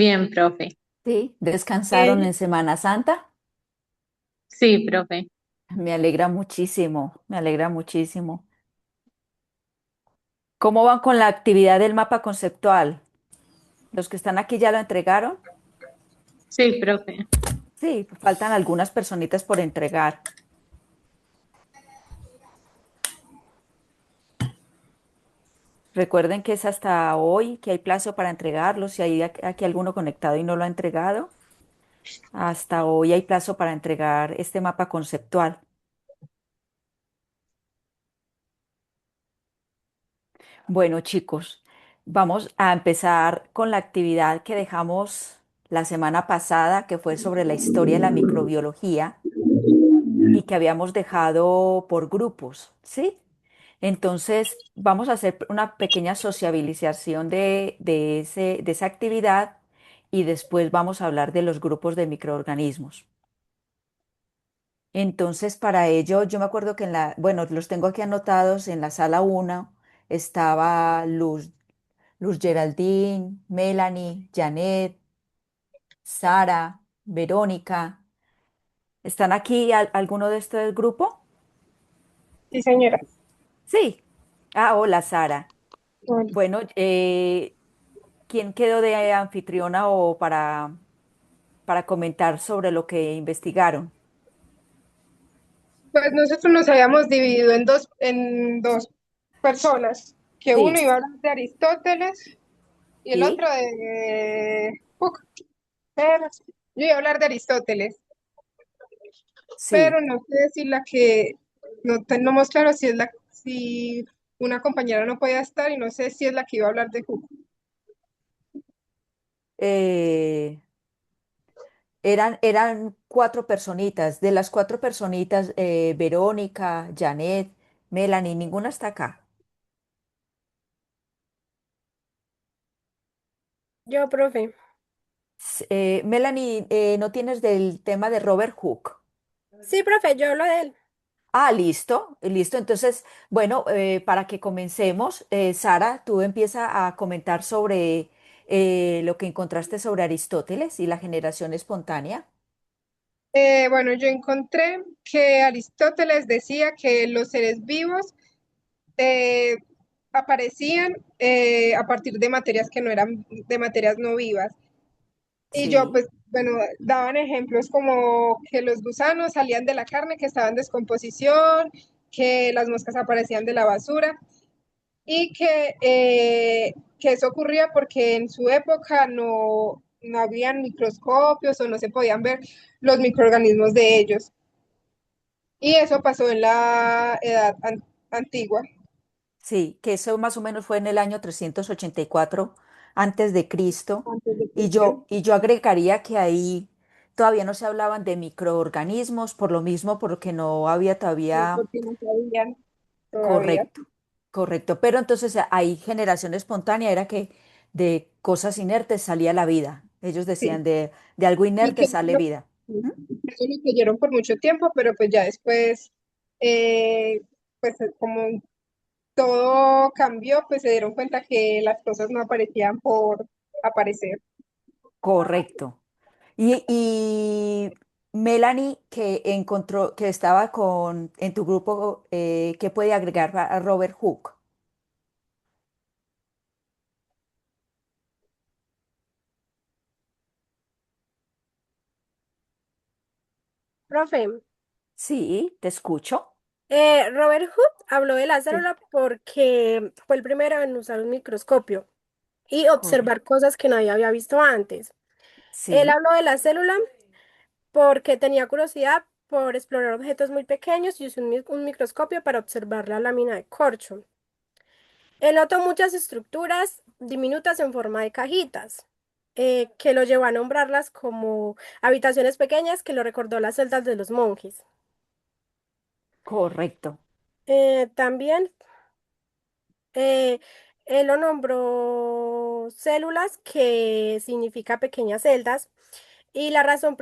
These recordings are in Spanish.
Bien, profe. Sí, descansaron Eh, en Semana Santa. sí, profe. Me alegra muchísimo, me alegra muchísimo. ¿Cómo van con la actividad del mapa conceptual? ¿Los que están aquí ya lo entregaron? Sí, profe. Sí, faltan algunas personitas por entregar. Recuerden que es hasta hoy que hay plazo para entregarlo. Si hay aquí alguno conectado y no lo ha entregado, hasta hoy hay plazo para entregar este mapa conceptual. Bueno, chicos, vamos a empezar con la actividad que dejamos la semana pasada, que fue sobre la historia de la microbiología y que habíamos dejado por grupos, ¿sí? Entonces, vamos a hacer una pequeña sociabilización de esa actividad y después vamos a hablar de los grupos de microorganismos. Entonces, para ello, yo me acuerdo que bueno, los tengo aquí anotados en la sala 1, estaba Luz Geraldine, Melanie, Janet, Sara, Verónica. ¿Están aquí alguno de este grupo? Sí, señora. Sí. Ah, hola, Sara. Bueno, Bueno, ¿quién quedó de anfitriona o para comentar sobre lo que investigaron? pues nosotros nos habíamos dividido en dos personas, que uno Sí, iba a hablar de Aristóteles y el sí, otro de pero yo iba a hablar de Aristóteles, sí. pero no sé si la que, no tenemos claro si es si una compañera no podía estar y no sé si es la que iba a hablar de Hooke. Eh, eran cuatro personitas. De las cuatro personitas, Verónica, Janet, Melanie, ninguna está acá. Yo, profe. Melanie, ¿no tienes del tema de Robert Hooke? Sí, profe, yo hablo de él. Ah, listo, listo. Entonces, bueno, para que comencemos, Sara, tú empieza a comentar sobre lo que encontraste sobre Aristóteles y la generación espontánea. Bueno, yo encontré que Aristóteles decía que los seres vivos eh, aparecían a partir de materias que no eran de materias no vivas. Y yo, Sí, pues, bueno, daban ejemplos como que los gusanos salían de la carne que estaba en descomposición, que las moscas aparecían de la basura y que eso ocurría porque en su época no habían microscopios o no se podían ver los microorganismos de ellos. Y eso pasó en la edad antigua. sí, que eso más o menos fue en el año 384 antes de Cristo. Antes de Y Cristo. yo, y yo agregaría que ahí todavía no se hablaban de microorganismos, por lo mismo, porque no había todavía. Porque no sabían todavía. Correcto, correcto. Pero entonces hay generación espontánea, era que de cosas inertes salía la vida. Ellos Sí. decían de algo Y inerte que sale vida. ¿Mm? eso lo creyeron por mucho tiempo, pero pues ya después, eh, pues como todo cambió, pues se dieron cuenta que las cosas no aparecían por aparecer. Correcto. Y Melanie, que encontró, que estaba en tu grupo, ¿qué puede agregar a Robert Hooke? Profe, Sí, te escucho. Robert Hooke habló de la Sí, célula porque fue el primero en usar un microscopio y correcto. observar cosas que nadie había visto antes. Él Sí, habló de la célula porque tenía curiosidad por explorar objetos muy pequeños y usó un microscopio para observar la lámina de corcho. Él notó muchas estructuras diminutas en forma de cajitas, que lo llevó a nombrarlas como habitaciones pequeñas que lo recordó las celdas de los monjes. correcto. También eh, él lo nombró células, que significa pequeñas celdas, y la razón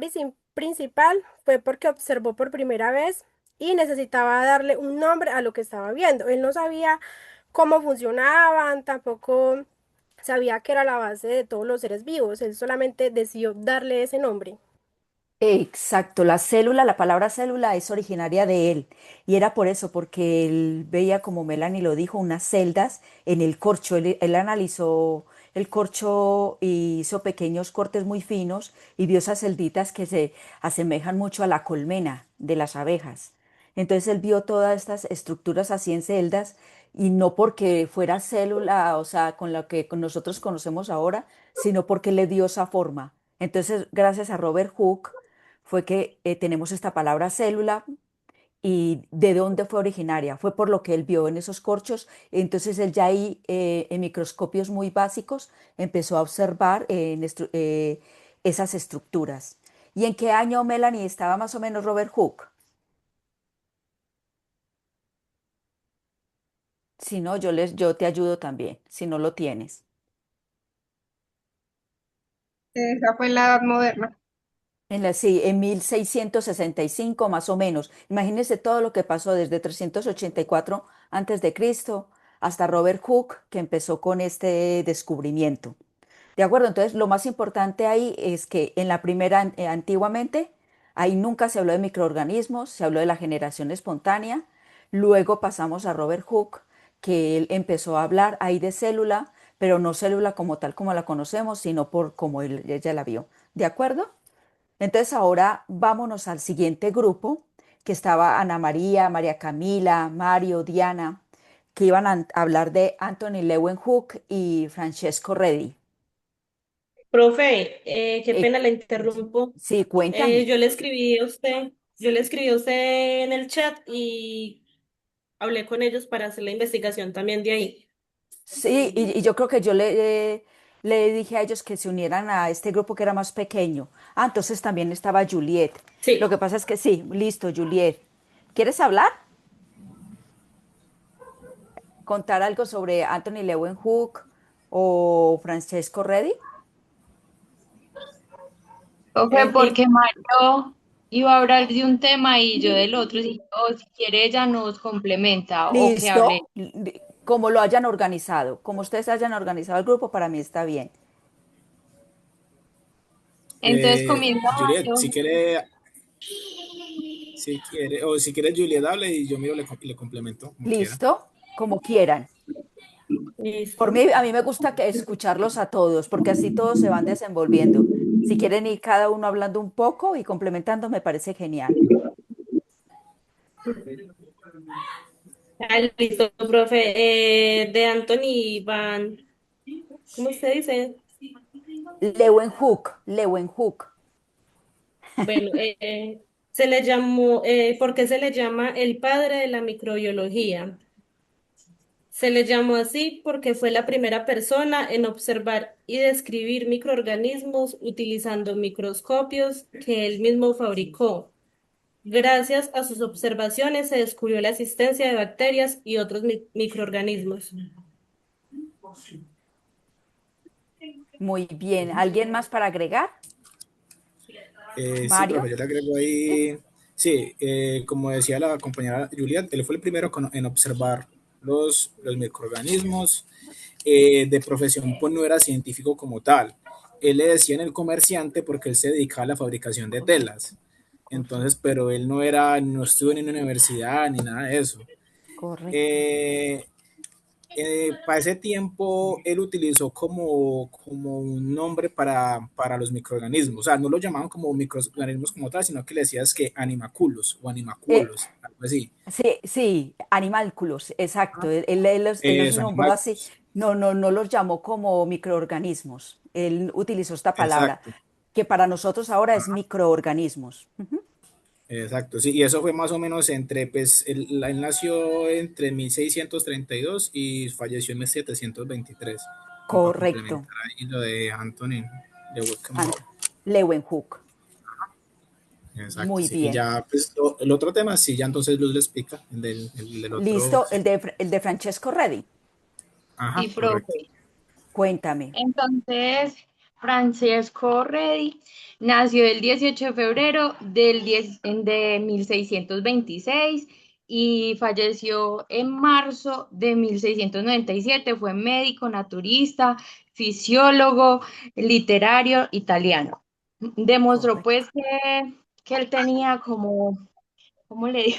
principal fue porque observó por primera vez y necesitaba darle un nombre a lo que estaba viendo. Él no sabía cómo funcionaban, tampoco sabía que era la base de todos los seres vivos, él solamente decidió darle ese nombre. Exacto, la célula, la palabra célula es originaria de él y era por eso, porque él veía, como Melanie lo dijo, unas celdas en el corcho. Él analizó el corcho y hizo pequeños cortes muy finos y vio esas celditas que se asemejan mucho a la colmena de las abejas. Entonces él vio todas estas estructuras así en celdas y no porque fuera célula, o sea, con lo que nosotros conocemos ahora, sino porque le dio esa forma. Entonces, gracias a Robert Hooke, fue que tenemos esta palabra célula y de dónde fue originaria. Fue por lo que él vio en esos corchos. Entonces él ya ahí, en microscopios muy básicos, empezó a observar esas estructuras. ¿Y en qué año, Melanie, estaba más o menos Robert Hooke? Si no, yo te ayudo también, si no lo tienes. Esa fue en la Edad Moderna. Sí, en 1665 más o menos. Imagínense todo lo que pasó desde 384 antes de Cristo hasta Robert Hooke, que empezó con este descubrimiento. ¿De acuerdo? Entonces, lo más importante ahí es que en la primera, antiguamente, ahí nunca se habló de microorganismos, se habló de la generación espontánea. Luego pasamos a Robert Hooke, que él empezó a hablar ahí de célula, pero no célula como tal como la conocemos, sino por como ella la vio. ¿De acuerdo? Entonces ahora vámonos al siguiente grupo, que estaba Ana María, María Camila, Mario, Diana, que iban a hablar de Anthony Leeuwenhoek y Francesco Redi. Profe, qué Eh, pena la interrumpo. sí, cuéntame. Yo le escribí a usted en el chat y hablé con ellos para hacer la investigación también de ahí. Sí, y yo creo que le dije a ellos que se unieran a este grupo que era más pequeño. Ah, entonces también estaba Juliet. Lo que Sí, pasa es que sí, listo, Juliet. ¿Quieres hablar? ¿Contar algo sobre Anthony Leeuwenhoek o Francesco Redi? Profe, el, el- porque Mario iba a hablar de un tema y yo del otro, o si quiere ella nos complementa o que hable. Listo, como lo hayan organizado, como ustedes hayan organizado el grupo, para mí está bien. Entonces comienza Juliet, Mario. si quiere, o si quiere Juliet hable y yo miro le complemento, como quiera. Listo, como quieran. Por listo. mí, a mí me gusta escucharlos a todos, porque así todos se van desenvolviendo. Si quieren ir cada uno hablando un poco y complementando, me parece genial. Ah, listo, profe. De Anthony Van, ¿cómo se dice? Leeuwenhoek. Bueno, se le llamó, ¿por qué se le llama el padre de la microbiología? Se le llamó así porque fue la primera persona en observar y describir microorganismos utilizando microscopios que él mismo fabricó. Gracias a sus observaciones se descubrió la existencia de bacterias y otros microorganismos. Muy bien. ¿Alguien más para agregar? Sí, Mario. profe, yo le agrego ahí. Sí, como decía la compañera Juliet, él fue el primero en observar los microorganismos. De profesión, pues no era científico como tal. Él le decía en el comerciante porque él se dedicaba a la fabricación de telas. Entonces, Correcto, pero él no estuvo en una universidad ni nada de eso. correcto. Eh, para ese tiempo él utilizó como un nombre para los microorganismos, o sea, no lo llamaban como microorganismos como tal, sino que le decías que animaculos o Eh, animacuolos, algo así. sí, sí, animálculos, exacto. Él los nombró así. Animáculos, No, no, no los llamó como microorganismos. Él utilizó esta palabra, exacto. que para nosotros ahora es microorganismos. Ujú. Exacto, sí, y eso fue más o menos pues, él nació entre 1632 y falleció en 1723, como para Correcto, complementar ahí lo de Anthony de Wickham. Ant Leeuwenhoek. Exacto, Muy sí, y bien. ya, pues, el otro tema, sí, ya entonces Luz le explica, el del otro, Listo, el de Francesco Redi. ajá, Sí, correcto. profe. Cuéntame. Entonces, Francesco Redi nació el 18 de febrero de 1626 y falleció en marzo de 1697. Fue médico, naturista, fisiólogo, literario, italiano. Demostró correcto. pues que él tenía como, ¿cómo le digo?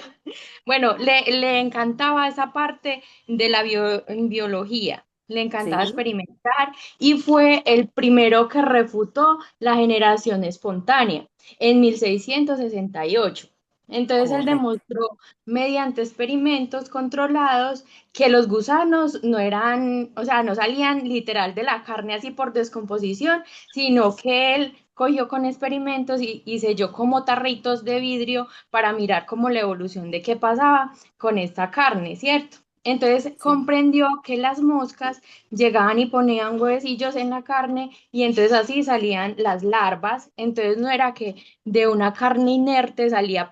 Bueno, le encantaba esa parte de la biología, le encantaba Sí, experimentar y fue el primero que refutó la generación espontánea en 1668. Entonces él correcto. demostró mediante experimentos controlados que los gusanos no eran, o sea, no salían literal de la carne así por descomposición, sino que él cogió con experimentos y selló como tarritos de vidrio para mirar como la evolución de qué pasaba con esta carne, ¿cierto? Entonces Sí. comprendió que las moscas llegaban y ponían huevecillos en la carne y entonces así salían las larvas. Entonces no era que de una carne inerte salía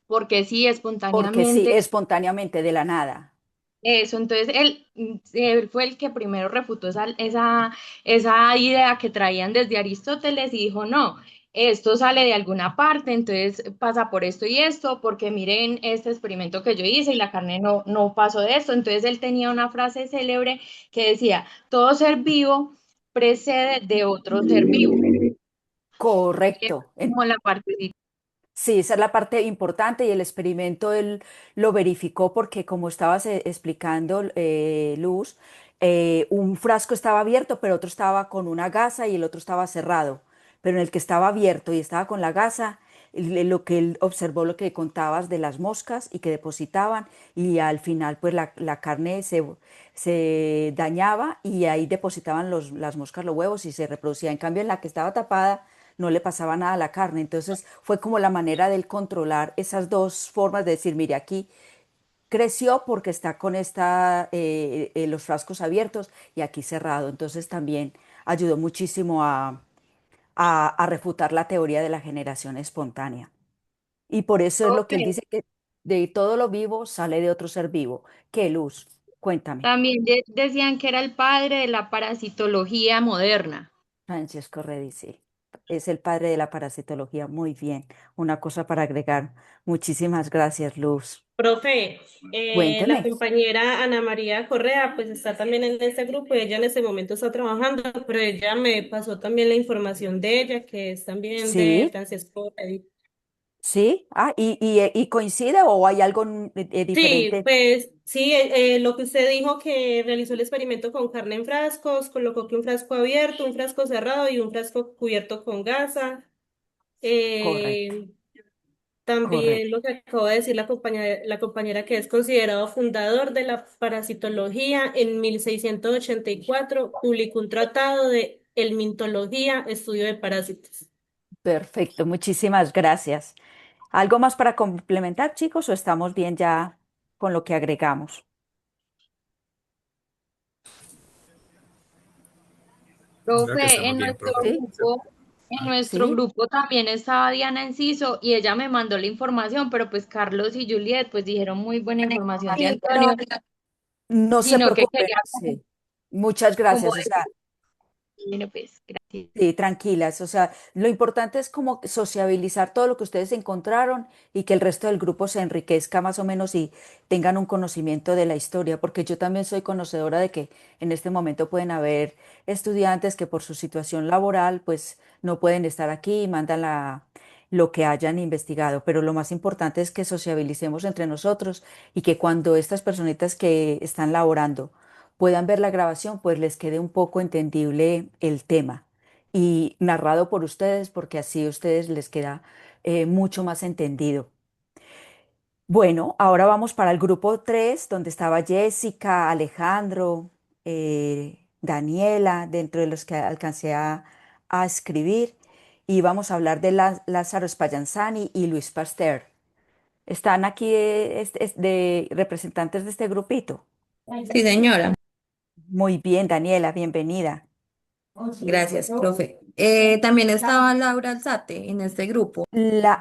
porque sí, Porque sí, espontáneamente. espontáneamente, de la nada. Eso, entonces él fue el que primero refutó esa idea que traían desde Aristóteles y dijo, no, esto sale de alguna parte, entonces pasa por esto y esto, porque miren este experimento que yo hice y la carne no pasó de esto. Entonces él tenía una frase célebre que decía, todo ser vivo precede de otro ser vivo. Y esa Correcto. es como la parte. Sí, esa es la parte importante y el experimento él lo verificó porque como estabas explicando, Luz, un frasco estaba abierto, pero otro estaba con una gasa y el otro estaba cerrado. Pero en el que estaba abierto y estaba con la gasa, lo que él observó, lo que contabas de las moscas y que depositaban y al final pues la carne se dañaba y ahí depositaban las moscas los huevos y se reproducía. En cambio, en la que estaba tapada no le pasaba nada a la carne. Entonces fue como la manera de él controlar esas dos formas de decir, mire, aquí creció porque está con los frascos abiertos y aquí cerrado. Entonces también ayudó muchísimo a refutar la teoría de la generación espontánea. Y por eso es lo Ok. que él dice que de todo lo vivo sale de otro ser vivo. ¿Qué, Luz? Cuéntame. También decían que era el padre de la parasitología moderna. Francesco Redici es el padre de la parasitología. Muy bien. Una cosa para agregar. Muchísimas gracias, Luz. Profe, la Cuénteme. compañera Ana María Correa, pues está también en este grupo, ella en este momento está trabajando, pero ella me pasó también la información de ella, que es también de Sí, Francisco Edith. sí. Ah, y coincide o hay algo Sí, diferente? pues sí, lo que usted dijo que realizó el experimento con carne en frascos, colocó que un frasco abierto, un frasco cerrado y un frasco cubierto con gasa. Correcto, Eh, También correcto. lo que acabo de decir la compañera que es considerado fundador de la parasitología en 1684 publicó un tratado de helmintología, estudio de parásitos. Perfecto. Muchísimas gracias. ¿Algo más para complementar, chicos, o estamos bien ya con lo que agregamos? Creo que Profe, estamos bien, profe. Sí, en nuestro sí. grupo también estaba Diana Enciso y ella me mandó la información, pero pues Carlos y Juliet pues dijeron muy buena información de Antonio, No se sino que preocupen. quería Sí. Muchas como gracias. O sea, decir, bueno, pues gracias. sí, tranquilas. O sea, lo importante es como sociabilizar todo lo que ustedes encontraron y que el resto del grupo se enriquezca más o menos y tengan un conocimiento de la historia, porque yo también soy conocedora de que en este momento pueden haber estudiantes que por su situación laboral pues no pueden estar aquí y mandan lo que hayan investigado, pero lo más importante es que sociabilicemos entre nosotros y que cuando estas personitas que están laborando puedan ver la grabación, pues les quede un poco entendible el tema y narrado por ustedes, porque así a ustedes les queda mucho más entendido. Bueno, ahora vamos para el grupo 3 donde estaba Jessica, Alejandro, Daniela, dentro de los que alcancé a escribir, y vamos a hablar de Lázaro Spallanzani y Luis Pasteur. ¿Están aquí de representantes de este grupito? Sí, señora. Muy bien, Daniela, bienvenida. Gracias, profe. También estaba Laura Alzate en este grupo.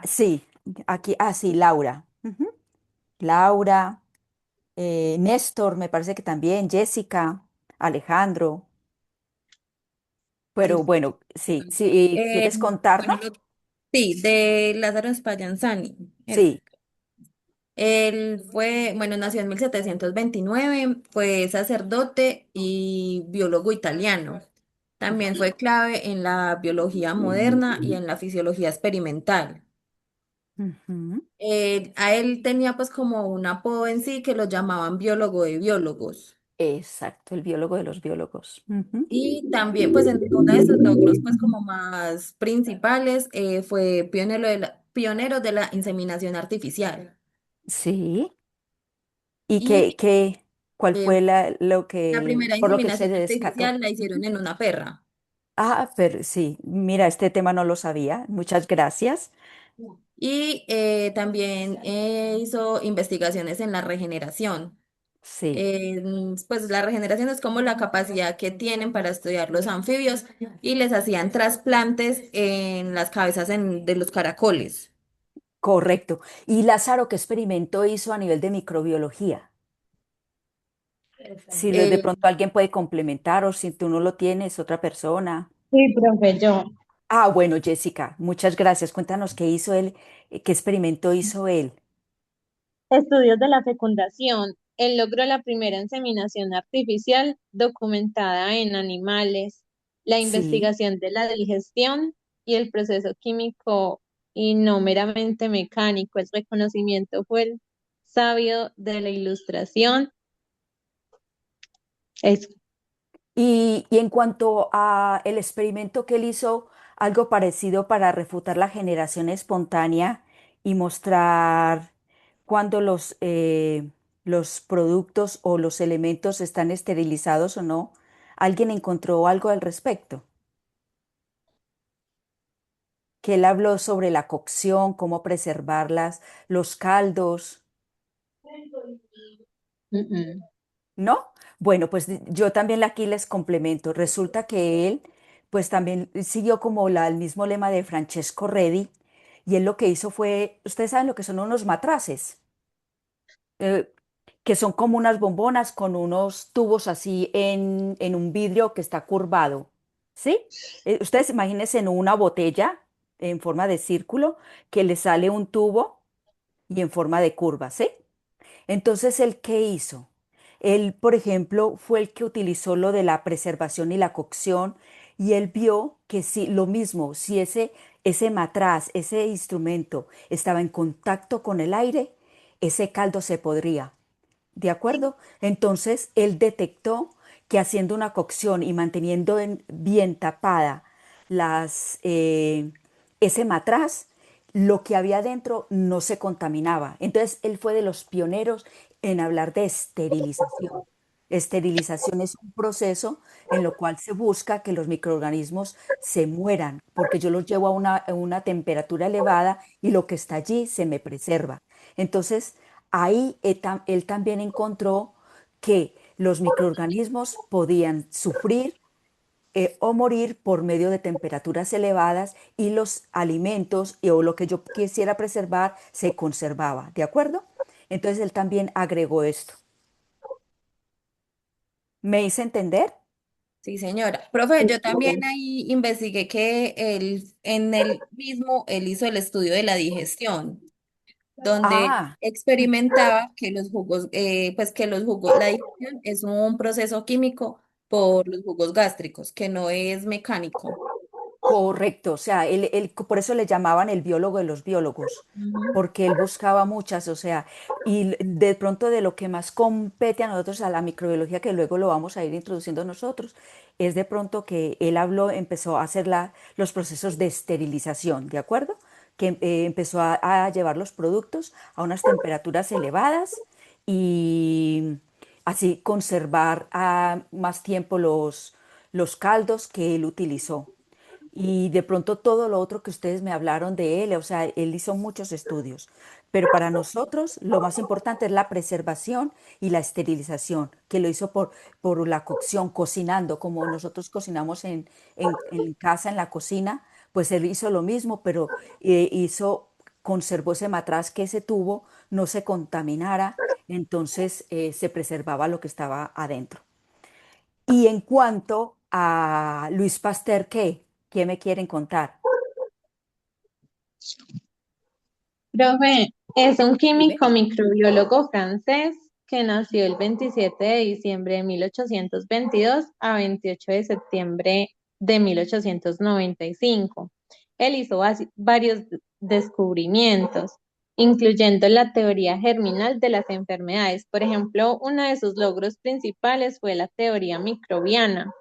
Sí, aquí, sí, Laura. Ujú. Laura. Néstor, me parece que también, Jessica, Alejandro, pero Listo. bueno, sí, sí, Eh, ¿quieres contarnos? bueno, sí, de Lázaro Spallanzani. Sí, Él fue, bueno, nació en 1729, fue sacerdote y biólogo italiano. También fue clave en la biología moderna y en la fisiología experimental. Ujú. A él tenía pues como un apodo en sí que lo llamaban biólogo de biólogos. Exacto, el biólogo de los biólogos. Ujú. Y también pues en uno de sus logros pues como más principales fue pionero de la inseminación artificial. Sí. ¿Y Y cuál eh, fue la primera por lo que se inseminación descató? artificial la hicieron en una perra. Ah, pero sí, mira, este tema no lo sabía. Muchas gracias. Y también hizo investigaciones en la regeneración. Sí, Pues la regeneración es como la capacidad que tienen para estudiar los anfibios y les hacían trasplantes en las cabezas de los caracoles. correcto. ¿Y Lázaro qué experimento hizo a nivel de microbiología? Si de Eh, pronto alguien puede complementar o si tú no lo tienes, otra persona. Sí, profe, yo. Ah, bueno, Jessica, muchas gracias. Cuéntanos qué hizo él, qué experimento hizo él. Estudios de la fecundación. Él logró la primera inseminación artificial documentada en animales, la Sí, investigación de la digestión y el proceso químico y no meramente mecánico. El reconocimiento fue el sabio de la ilustración. Eso. y en cuanto a el experimento que él hizo, algo parecido para refutar la generación espontánea y mostrar cuándo los productos o los elementos están esterilizados o no. ¿Alguien encontró algo al respecto? Que él habló sobre la cocción, cómo preservarlas, los caldos. Mm, ¿No? Bueno, pues yo también aquí les complemento. Resulta que él, pues también siguió como el mismo lema de Francesco Redi, y él lo que hizo fue, ustedes saben lo que son unos matraces, Eh, que son como unas bombonas con unos tubos así en un vidrio que está curvado, ¿sí? Ustedes imagínense en una botella en forma de círculo que le sale un tubo y en forma de curva, ¿sí? Entonces, ¿el qué hizo? Él, por ejemplo, fue el que utilizó lo de la preservación y la cocción y él vio que si lo mismo, si ese matraz, ese instrumento estaba en contacto con el aire, ese caldo se podría. ¿De acuerdo? Entonces, él detectó que haciendo una cocción y manteniendo bien tapada ese matraz, lo que había dentro no se contaminaba. Entonces, él fue de los pioneros en hablar de esterilización. Esterilización es un proceso en lo cual se busca que los microorganismos se mueran, porque yo los llevo a una temperatura elevada y lo que está allí se me preserva. Entonces, ahí él también encontró que los microorganismos podían sufrir o morir por medio de temperaturas elevadas y los alimentos o lo que yo quisiera preservar se conservaba, ¿de acuerdo? Entonces él también agregó esto. ¿Me hice entender? Sí, señora. Profe, yo también ahí investigué que él hizo el estudio de la digestión, donde Ah, experimentaba que la digestión es un proceso químico por los jugos gástricos, que no es mecánico. correcto, o sea, por eso le llamaban el biólogo de los biólogos, Ujú. porque él buscaba muchas, o sea, de pronto de lo que más compete a nosotros, a la microbiología, que luego lo vamos a ir introduciendo nosotros, es de pronto que él empezó a hacer los procesos de esterilización, ¿de acuerdo? Que empezó a llevar los productos a unas temperaturas elevadas y así conservar más tiempo los caldos que él utilizó. Y de pronto todo lo otro que ustedes me hablaron de él, o sea, él hizo muchos estudios, pero para nosotros lo más importante es la preservación y la esterilización, que lo hizo por la cocción, cocinando, como nosotros cocinamos en casa, en la cocina, pues él hizo lo mismo, pero conservó ese matraz que ese tubo no se contaminara, entonces se preservaba lo que estaba adentro. Y en cuanto a Luis Pasteur, ¿qué me quieren contar? profe, Es un Dime. químico microbiólogo francés que nació el 27 de diciembre de 1822 a 28 de septiembre de 1895. Él hizo varios descubrimientos, incluyendo la teoría germinal de las enfermedades. Por ejemplo, uno de sus logros principales fue la teoría microbiana,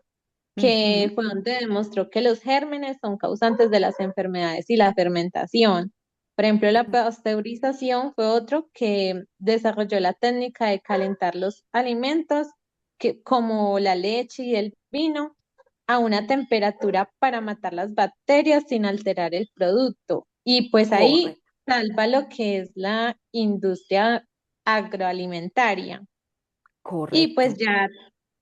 que Ujú. fue donde demostró que los gérmenes son causantes de las enfermedades y la fermentación. Por ejemplo, la pasteurización fue otro que desarrolló la técnica de calentar los alimentos, como la leche y el vino, a una temperatura para matar las bacterias sin alterar el producto. Y pues ahí Correcto, salva lo que es la industria agroalimentaria. Y pues correcto, ya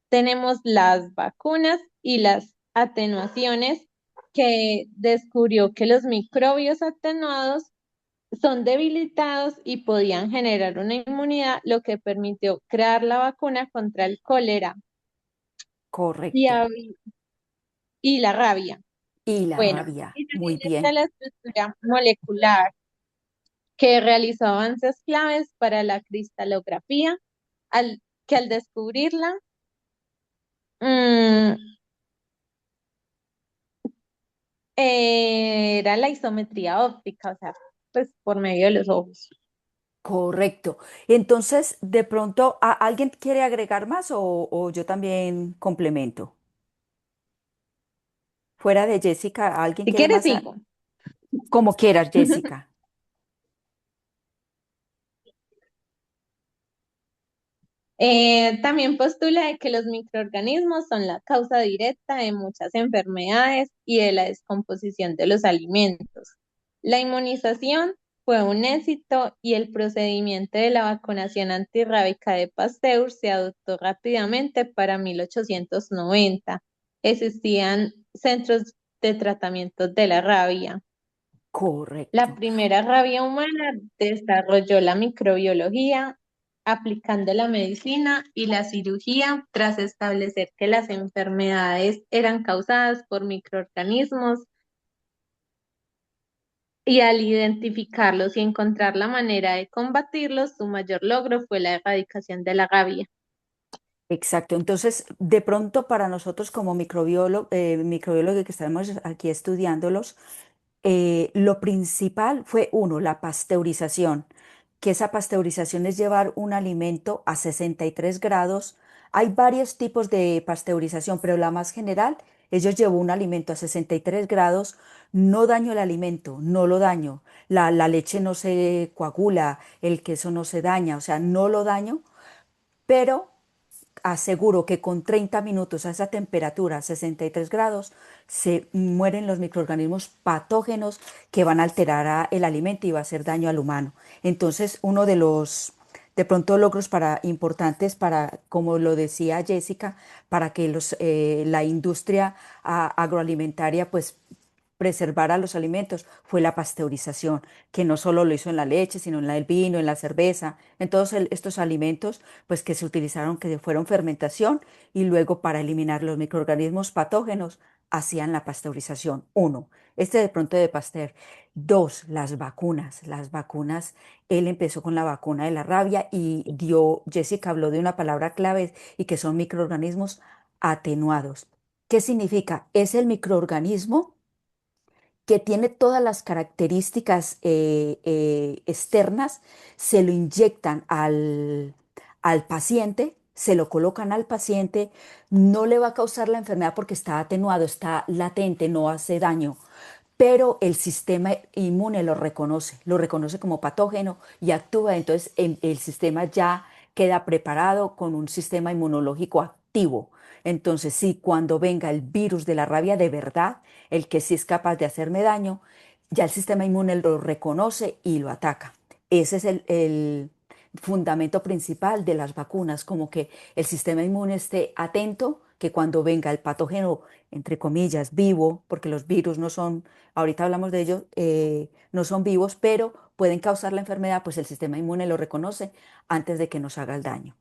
tenemos las vacunas y las atenuaciones, que descubrió que los microbios atenuados son debilitados y podían generar una inmunidad, lo que permitió crear la vacuna contra el cólera y, correcto. y la rabia. Y la Bueno, rabia, y muy también está bien. la estructura molecular, que realizó avances claves para la cristalografía, que al descubrirla, mm, era la isometría óptica, o sea, pues por medio de los ojos. Correcto. Entonces, de pronto, ¿alguien quiere agregar más o yo también complemento? Fuera de Jessica, ¿alguien Si quiere quieres, más? sigo. Como quieras, Jessica. También postula de que los microorganismos son la causa directa de muchas enfermedades y de la descomposición de los alimentos. La inmunización fue un éxito y el procedimiento de la vacunación antirrábica de Pasteur se adoptó rápidamente para 1890. Existían centros de tratamiento de la rabia. La Correcto. primera rabia humana desarrolló la microbiología aplicando la medicina y la cirugía tras establecer que las enfermedades eran causadas por microorganismos, y al identificarlos y encontrar la manera de combatirlos, su mayor logro fue la erradicación de la rabia. Exacto. Entonces, de pronto para nosotros como microbiólogos que estamos aquí estudiándolos, lo principal fue uno, la pasteurización, que esa pasteurización es llevar un alimento a 63 grados. Hay varios tipos de pasteurización, pero la más general, ellos llevó un alimento a 63 grados, no daño el alimento, no lo daño, la leche no se coagula, el queso no se daña, o sea, no lo daño, pero aseguro que con 30 minutos a esa temperatura, 63 grados, se mueren los microorganismos patógenos que van a alterar el alimento y va a hacer daño al humano. Entonces, uno de los, de pronto, logros importantes para, como lo decía Jessica, para que la industria agroalimentaria pues preservar a los alimentos fue la pasteurización, que no solo lo hizo en la leche, sino en el vino, en la cerveza, en todos estos alimentos pues que se utilizaron, que fueron fermentación y luego para eliminar los microorganismos patógenos hacían la pasteurización. Uno, este de pronto de Pasteur. Dos, las vacunas. Las vacunas, él empezó con la vacuna de la rabia y Jessica habló de una palabra clave y que son microorganismos atenuados. ¿Qué significa? Es el microorganismo que tiene todas las características externas, se lo inyectan al paciente, se lo colocan al paciente, no le va a causar la enfermedad porque está atenuado, está latente, no hace daño, pero el sistema inmune lo reconoce como patógeno y actúa, entonces el sistema ya queda preparado con un sistema inmunológico activo. Entonces, sí, cuando venga el virus de la rabia de verdad, el que sí es capaz de hacerme daño, ya el sistema inmune lo reconoce y lo ataca. Ese es el fundamento principal de las vacunas, como que el sistema inmune esté atento, que cuando venga el patógeno, entre comillas, vivo, porque los virus no son, ahorita hablamos de ellos, no son vivos, pero pueden causar la enfermedad, pues el sistema inmune lo reconoce antes de que nos haga el daño.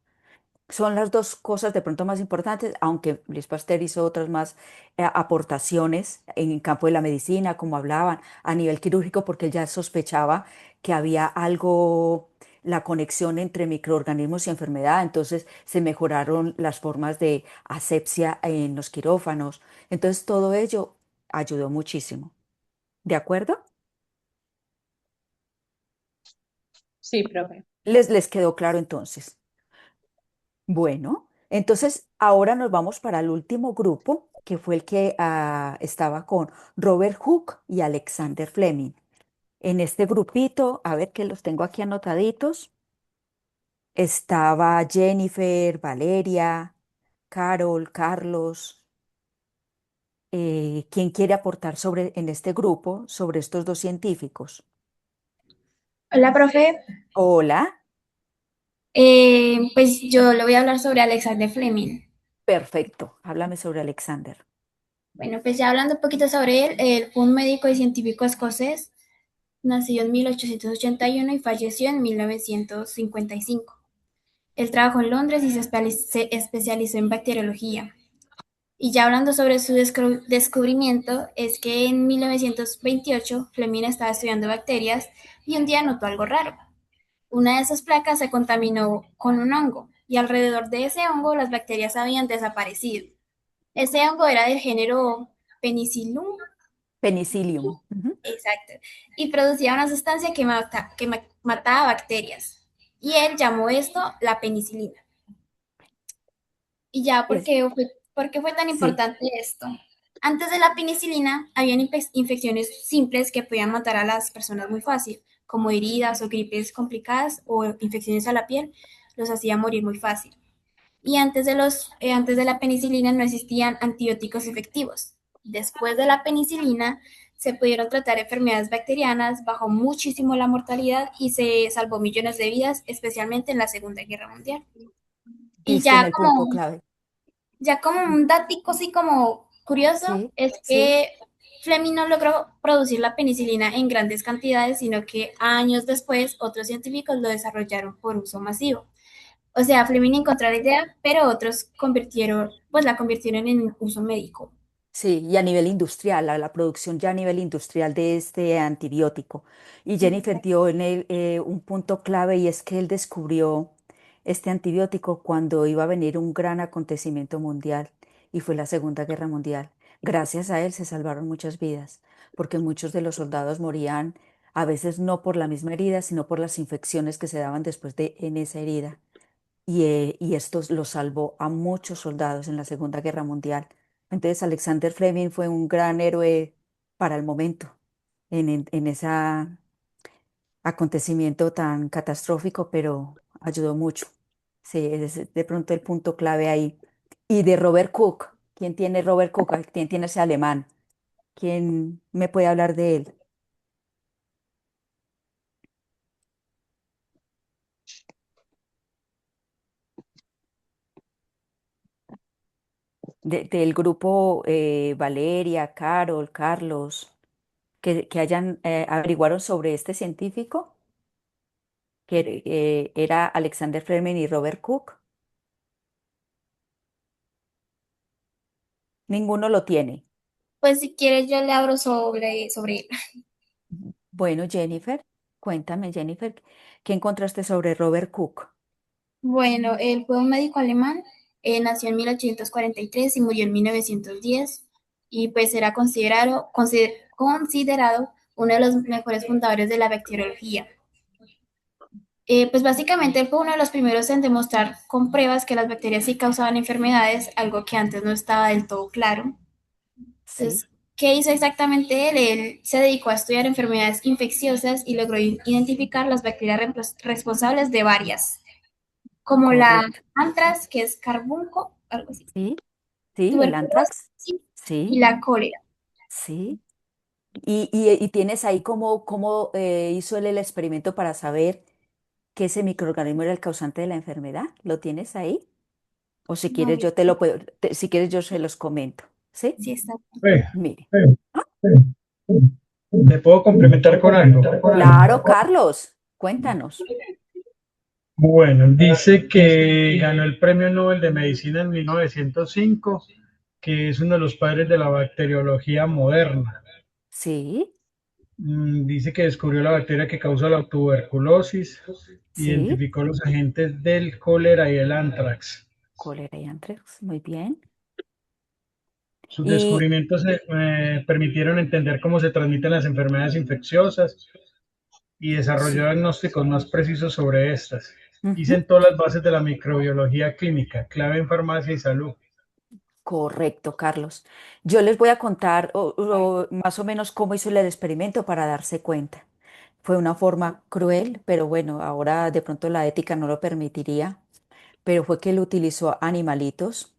Son las dos cosas de pronto más importantes, aunque Luis Pasteur hizo otras más aportaciones en el campo de la medicina, como hablaban, a nivel quirúrgico, porque él ya sospechaba que había algo, la conexión entre microorganismos y enfermedad, entonces se mejoraron las formas de asepsia en los quirófanos. Entonces todo ello ayudó muchísimo. ¿De acuerdo? Sí, profe. ¿Les quedó claro entonces? Bueno, entonces ahora nos vamos para el último grupo, que fue el que estaba con Robert Hooke y Alexander Fleming. En este grupito, a ver que los tengo aquí anotaditos, estaba Jennifer, Valeria, Carol, Carlos. ¿Quién quiere aportar en este grupo sobre estos dos científicos? Hola, profe. Hola, Pues yo le voy a hablar sobre Alexander Fleming. perfecto. Háblame sobre Alexander. Bueno, pues ya hablando un poquito sobre él, él fue un médico y científico escocés. Nació en 1881 y falleció en 1955. Él trabajó en Londres y se especializó en bacteriología. Y ya hablando sobre su descubrimiento, es que en 1928 Fleming estaba estudiando bacterias y un día notó algo raro. Una de esas placas se contaminó con un hongo y alrededor de ese hongo las bacterias habían desaparecido. Ese hongo era del género Penicillium, Penicillium. Ujú. exacto, y producía una sustancia que mataba bacterias. Y él llamó esto la penicilina. Y ya, Es, por qué fue tan sí. importante esto? Antes de la penicilina, habían infecciones simples que podían matar a las personas muy fácil, como heridas o gripes complicadas o infecciones a la piel, los hacía morir muy fácil. Y antes de la penicilina no existían antibióticos efectivos. Después de la penicilina, se pudieron tratar enfermedades bacterianas, bajó muchísimo la mortalidad y se salvó millones de vidas, especialmente en la Segunda Guerra Mundial. Y Diste en el punto clave. ya como un datico así como curioso, Sí, es sí. que Fleming no logró producir la penicilina en grandes cantidades, sino que años después otros científicos lo desarrollaron por uso masivo. O sea, Fleming encontró la idea, pero otros la convirtieron en uso médico. Sí, y a nivel industrial, la producción ya a nivel industrial de este antibiótico. Y Jennifer dio en él un punto clave y es que él descubrió este antibiótico cuando iba a venir un gran acontecimiento mundial y fue la Segunda Guerra Mundial. Gracias a él se salvaron muchas vidas, porque muchos de los soldados morían a veces no por la misma herida, sino por las infecciones que se daban después de en esa herida. Y esto lo salvó a muchos soldados en la Segunda Guerra Mundial. Entonces Alexander Fleming fue un gran héroe para el momento en ese acontecimiento tan catastrófico, pero ayudó mucho. Sí, es de pronto el punto clave ahí. Y de Robert Cook, ¿quién tiene Robert Cook? ¿Quién tiene ese alemán? ¿Quién me puede hablar de él? Del grupo Valeria, Carol, Carlos, que hayan averiguaron sobre este científico, que era Alexander Fleming y Robert Cook. Ninguno lo tiene. Pues si quieres yo le abro sobre él. Bueno, Jennifer, cuéntame, Jennifer, ¿qué encontraste sobre Robert Cook? Bueno, él fue un médico alemán, nació en 1843 y murió en 1910 y pues era considerado uno de los mejores fundadores de la bacteriología. Pues básicamente él fue uno de los primeros en demostrar con pruebas que las bacterias sí causaban enfermedades, algo que antes no estaba del todo claro. Sí, Entonces, ¿qué hizo exactamente él? Él se dedicó a estudiar enfermedades infecciosas y logró identificar las bacterias responsables de varias, como la correcto. antrax, que es carbunco, algo así, Sí, sí, el anthrax. tuberculosis y Sí, la cólera. sí. Y tienes ahí cómo hizo él el experimento para saber que ese microorganismo era el causante de la enfermedad. ¿Lo tienes ahí? O si No, quieres, yo te lo puedo, si quieres, yo se los comento. ¿Sí? sí está. Mire. ¿Me puedo complementar con algo? Claro, Carlos, cuéntanos. Bueno, dice que ganó el Premio Nobel de Medicina en 1905, que es uno de los padres de la bacteriología moderna. Sí, Dice que descubrió la bacteria que causa la tuberculosis, sí, identificó los agentes del cólera y el antrax. cólera y anthrax, muy bien. Sus Y descubrimientos permitieron entender cómo se transmiten las enfermedades infecciosas y desarrolló sí, diagnósticos más precisos sobre estas. Y ujú, sentó las bases de la microbiología clínica, clave en farmacia y salud. correcto, Carlos. Yo les voy a contar más o menos cómo hizo el experimento para darse cuenta. Fue una forma cruel, pero bueno, ahora de pronto la ética no lo permitiría, pero fue que él utilizó animalitos,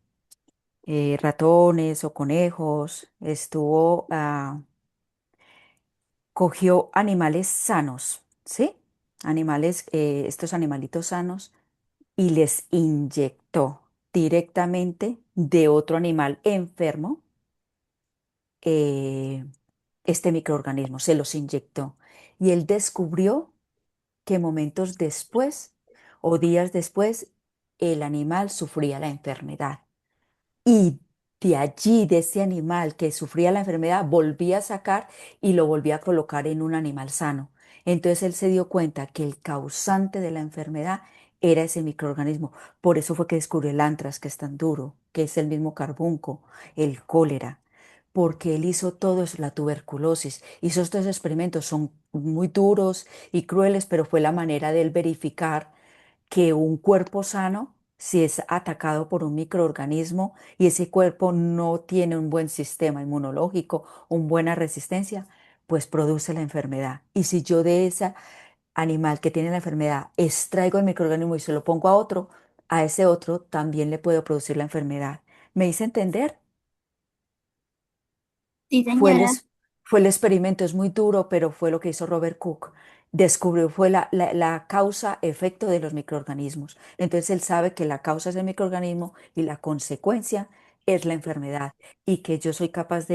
ratones o conejos, cogió animales sanos, ¿sí? Estos animalitos sanos, y les inyectó directamente de otro animal enfermo eh, este microorganismo, se los inyectó. Y él descubrió que momentos después o días después el animal sufría la enfermedad. Y de allí, de ese animal que sufría la enfermedad, volvía a sacar y lo volvía a colocar en un animal sano. Entonces él se dio cuenta que el causante de la enfermedad era ese microorganismo. Por eso fue que descubrió el antras, que es tan duro, que es el mismo carbunco, el cólera, porque él hizo todo eso, la tuberculosis. Hizo estos experimentos, son muy duros y crueles, pero fue la manera de él verificar que un cuerpo sano, si es atacado por un microorganismo y ese cuerpo no tiene un buen sistema inmunológico, una buena resistencia, pues produce la enfermedad. Y si yo de ese animal que tiene la enfermedad extraigo el microorganismo y se lo pongo a ese otro también le puedo producir la enfermedad. ¿Me hice entender? Sí, Fue el, señora. fue el experimento, es muy duro, pero fue lo que hizo Robert Cook. Descubrió, fue la causa-efecto de los microorganismos. Entonces él sabe que la causa es el microorganismo y la consecuencia es la enfermedad. Y que yo soy capaz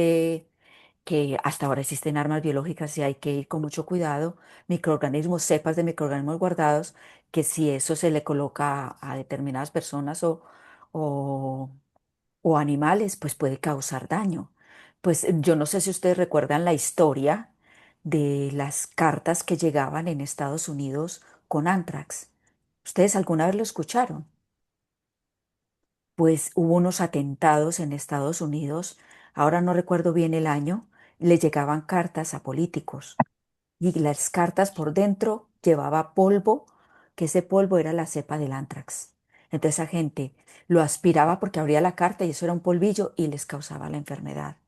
que hasta ahora existen armas biológicas y hay que ir con mucho cuidado, microorganismos, cepas de microorganismos guardados, que si eso se le coloca a determinadas personas o o animales, pues puede causar daño. Pues yo no sé si ustedes recuerdan la historia de las cartas que llegaban en Estados Unidos con anthrax. ¿Ustedes alguna vez lo escucharon? Pues hubo unos atentados en Estados Unidos, ahora no recuerdo bien el año, le llegaban cartas a políticos y las cartas por dentro llevaba polvo, que ese polvo era la cepa del anthrax. Entonces esa gente lo aspiraba porque abría la carta y eso era un polvillo y les causaba la enfermedad.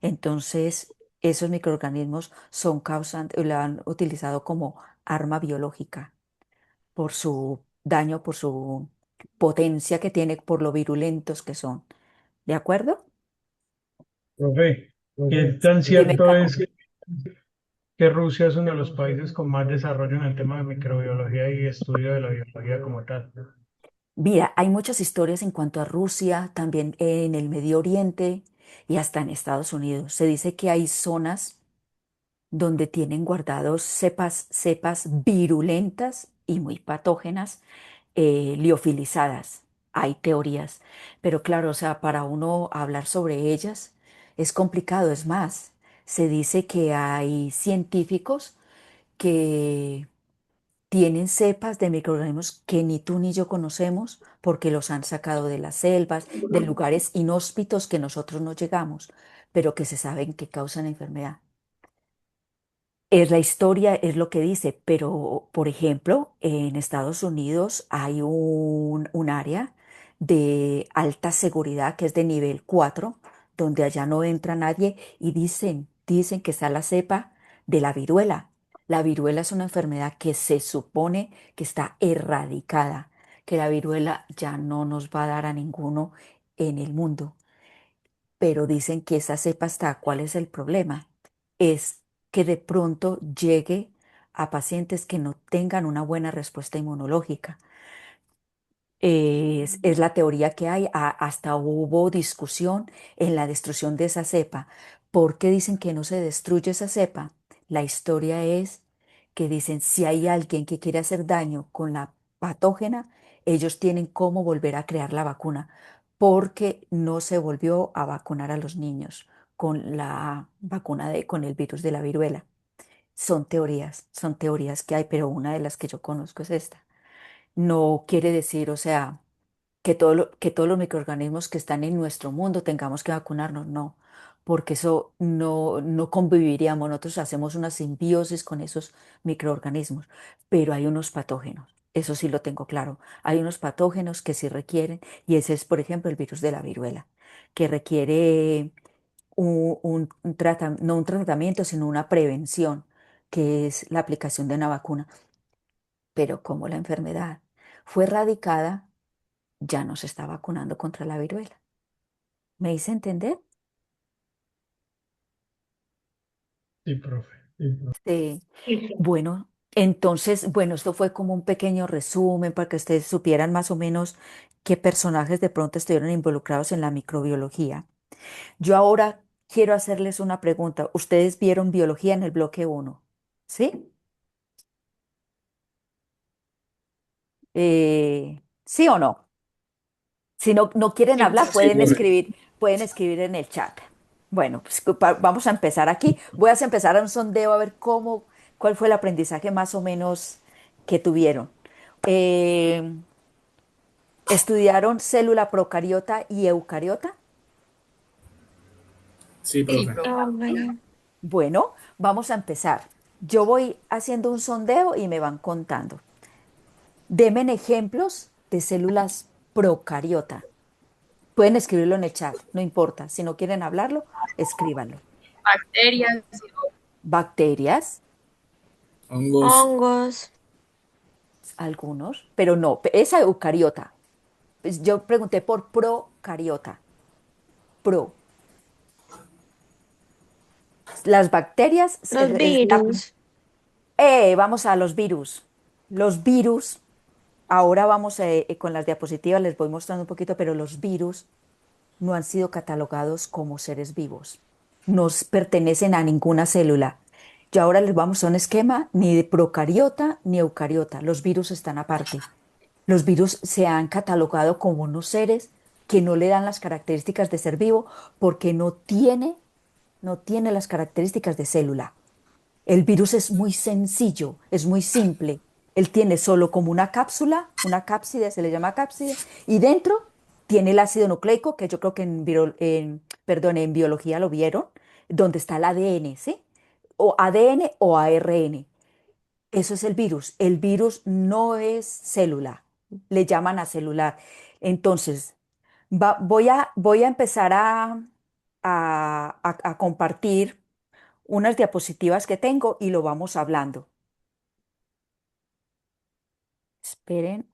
Entonces esos microorganismos son causantes, lo han utilizado como arma biológica por su daño, por su potencia que tiene, por lo virulentos que son. ¿De acuerdo? Profe, ¿qué tan Dime, cierto Carlos. es que Rusia es uno de los países con más desarrollo en el tema de microbiología y estudio de la biología como tal? Mira, hay muchas historias en cuanto a Rusia, también en el Medio Oriente y hasta en Estados Unidos. Se dice que hay zonas donde tienen guardados cepas virulentas y muy patógenas, liofilizadas. Hay teorías, pero claro, o sea, para uno hablar sobre ellas es complicado. Es más, se dice que hay científicos que tienen cepas de microorganismos que ni tú ni yo conocemos porque los han sacado de las selvas, de lugares inhóspitos que nosotros no llegamos, pero que se saben que causan enfermedad. Es la historia, es lo que dice, pero por ejemplo, en Estados Unidos hay un área de alta seguridad que es de nivel 4 donde allá no entra nadie y dicen que está la cepa de la viruela. La viruela es una enfermedad que se supone que está erradicada, que la viruela ya no nos va a dar a ninguno en el mundo, pero dicen que esa cepa está. ¿Cuál es el problema? Es que de pronto llegue a pacientes que no tengan una buena respuesta inmunológica. Es la teoría que hay. Hasta hubo discusión en la destrucción de esa cepa. ¿Por qué dicen que no se destruye esa cepa? La historia es que dicen si hay alguien que quiere hacer daño con la patógena, ellos tienen cómo volver a crear la vacuna, porque no se volvió a vacunar a los niños con la vacuna con el virus de la viruela. Son teorías que hay, pero una de las que yo conozco es esta. No quiere decir, o sea, que todos los microorganismos que están en nuestro mundo tengamos que vacunarnos, no, porque eso no conviviríamos. Nosotros hacemos una simbiosis con esos microorganismos, pero hay unos patógenos, eso sí lo tengo claro. Hay unos patógenos que sí requieren, y ese es, por ejemplo, el virus de la viruela, que requiere no un tratamiento, sino una prevención, que es la aplicación de una vacuna. Pero como la enfermedad fue erradicada, ya no se está vacunando contra la viruela. ¿Me hice entender? Sí, profe. Sí. Sí. Bueno, entonces, bueno, esto fue como un pequeño resumen para que ustedes supieran más o menos qué personajes de pronto estuvieron involucrados en la microbiología. Yo ahora quiero hacerles una pregunta. ¿Ustedes vieron biología en el bloque uno? ¿Sí? ¿Sí o no? Si no quieren Sí. hablar, Sí, profe. pueden escribir en el chat. Bueno, pues vamos a empezar aquí. Voy a empezar a un sondeo a ver cuál fue el aprendizaje más o menos que tuvieron. Eh, ¿Estudiaron célula procariota y eucariota? Sí, Sí, profe. profe. Bueno, Bueno, vamos a empezar. Yo voy haciendo un sondeo y me van contando. Denme ejemplos de células procariota. Pueden escribirlo en el chat, no importa. Si no quieren hablarlo, escríbanlo. Bacterias, Bacterias, Hongos. hongos, algunos, pero no, esa eucariota. Pues yo pregunté por procariota. Pro. Las bacterias los virus. vamos a los virus. Los virus, ahora vamos con las diapositivas, les voy mostrando un poquito, pero los virus no han sido catalogados como seres vivos. No pertenecen a ninguna célula. Yo ahora les vamos a un esquema ni de procariota ni eucariota. Los virus están aparte. Los virus se han catalogado como unos seres que no le dan las características de ser vivo porque no tiene las características de célula. El virus es muy sencillo, es muy simple. Él tiene solo como una cápside, se le llama cápside, y dentro tiene el ácido nucleico, que yo creo que perdón, en biología lo vieron, donde está el ADN, ¿sí? O ADN o ARN. Eso es el virus. El virus no es célula, le llaman acelular. Entonces, voy a empezar a compartir unas diapositivas que tengo y lo vamos hablando. Esperen.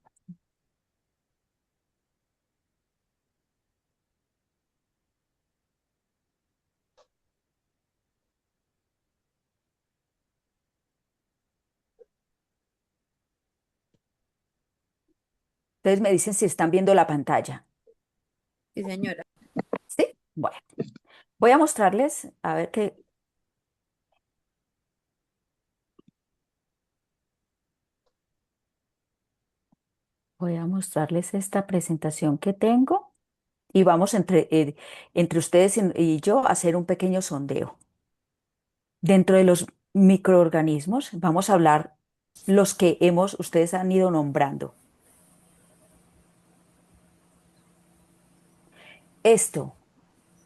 Ustedes me dicen si están viendo la pantalla. Sí, señora. ¿Sí? Bueno, voy a mostrarles, a ver qué. Voy a mostrarles esta presentación que tengo y vamos entre ustedes y yo a hacer un pequeño sondeo. Dentro de los microorganismos, vamos a hablar los que ustedes han ido nombrando. Esto,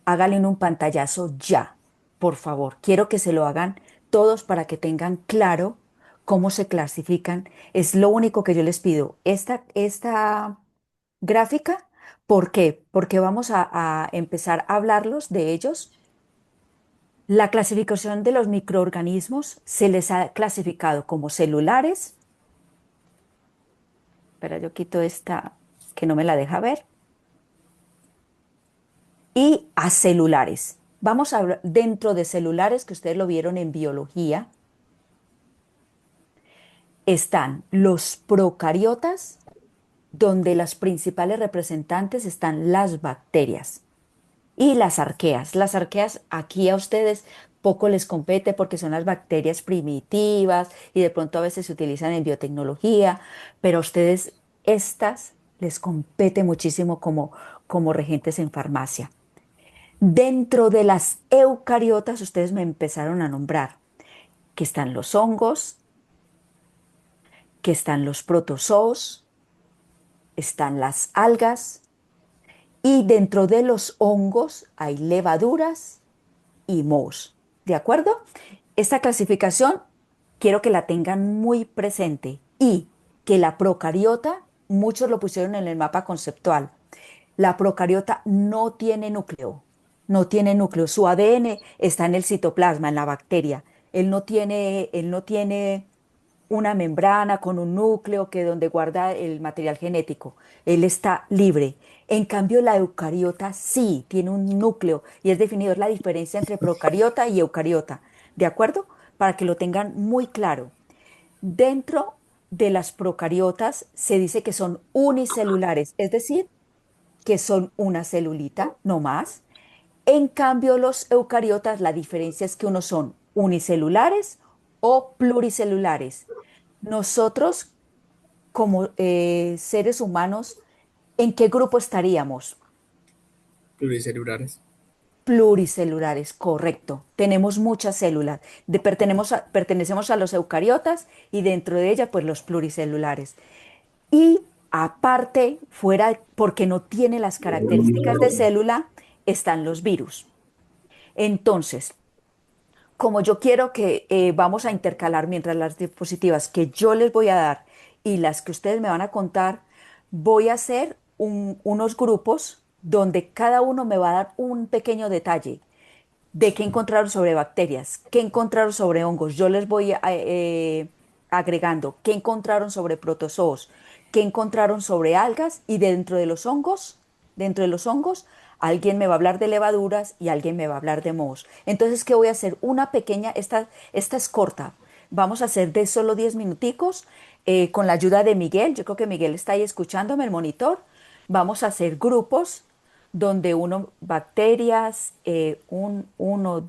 háganle en un pantallazo ya, por favor. Quiero que se lo hagan todos para que tengan claro cómo se clasifican. Es lo único que yo les pido. Esta gráfica, ¿por qué? Porque vamos a empezar a hablarlos de ellos. La clasificación de los microorganismos se les ha clasificado como celulares. Espera, yo quito esta que no me la deja ver. Y acelulares. Vamos a hablar dentro de celulares, que ustedes lo vieron en biología, están los procariotas, donde las principales representantes están las bacterias y las arqueas. Las arqueas aquí a ustedes poco les compete porque son las bacterias primitivas y de pronto a veces se utilizan en biotecnología, pero a ustedes estas les compete muchísimo como regentes en farmacia. Dentro de las eucariotas, ustedes me empezaron a nombrar que están los hongos, que están los protozoos, están las algas y dentro de los hongos hay levaduras y mohos. ¿De acuerdo? Esta clasificación quiero que la tengan muy presente y que la procariota, muchos lo pusieron en el mapa conceptual. La procariota no tiene núcleo, no tiene núcleo. Su ADN está en el citoplasma, en la bacteria. Él no tiene una membrana con un núcleo que donde guarda el material genético. Él está libre. En cambio, la eucariota sí tiene un núcleo y es definido, es la diferencia entre procariota y eucariota. ¿De acuerdo? Para que lo tengan muy claro. Dentro de las procariotas se dice que son unicelulares, es decir, que son una celulita, no más. En cambio, los eucariotas, la diferencia es que unos son unicelulares o pluricelulares. Nosotros, como seres humanos, ¿en qué grupo estaríamos? Pluricelulares. Pluricelulares, correcto. Tenemos muchas células. Pertenecemos a los eucariotas y dentro de ellas, pues los pluricelulares. Y aparte, fuera, porque no tiene las características de célula, están los virus. Entonces, como yo quiero que vamos a intercalar mientras las diapositivas que yo les voy a dar y las que ustedes me van a contar, voy a hacer unos grupos donde cada uno me va a dar un pequeño detalle de qué encontraron sobre bacterias, qué encontraron sobre hongos. Yo les voy agregando qué encontraron sobre protozoos, qué encontraron sobre algas y dentro de los hongos, alguien me va a hablar de levaduras y alguien me va a hablar de mohos. Entonces, ¿qué voy a hacer? Una pequeña, esta es corta. Vamos a hacer de solo 10 minuticos con la ayuda de Miguel. Yo creo que Miguel está ahí escuchándome, el monitor. Vamos a hacer grupos donde bacterias, uno,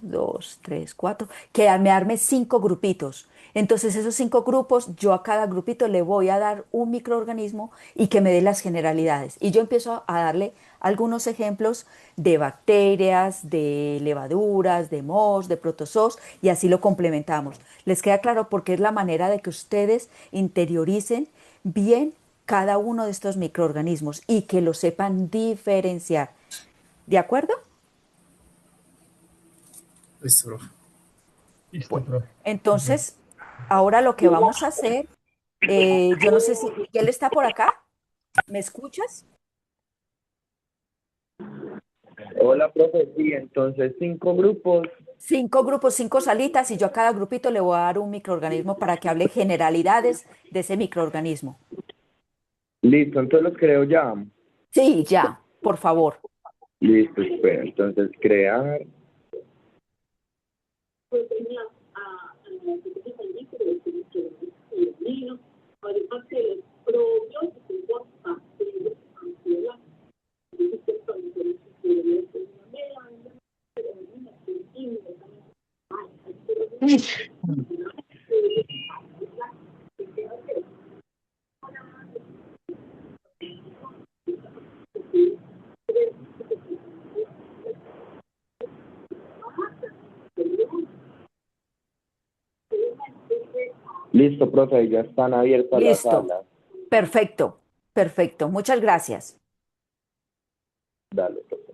dos, tres, cuatro, que me arme 5 grupitos. Entonces esos 5 grupos, yo a cada grupito le voy a dar un microorganismo y que me dé las generalidades. Y yo empiezo a darle algunos ejemplos de bacterias, de levaduras, de mohos, de protozoos y así lo complementamos. ¿Les queda claro? Porque es la manera de que ustedes interioricen bien cada uno de estos microorganismos y que lo sepan diferenciar. ¿De acuerdo? Listo, profe. Listo, Bueno, profe. entonces, ahora lo que vamos a hacer, yo no sé si Miguel está por acá, ¿me escuchas? Hola, profe, sí, entonces 5 grupos. 5 grupos, 5 salitas y yo a cada grupito le voy a dar un microorganismo para que hable generalidades de ese microorganismo. Listo, entonces los creo ya. Sí, ya, por favor. Listo, espera, entonces crear. Listo, profe, ya están abiertas las Listo, salas. perfecto, perfecto. Muchas gracias. Dale, profe.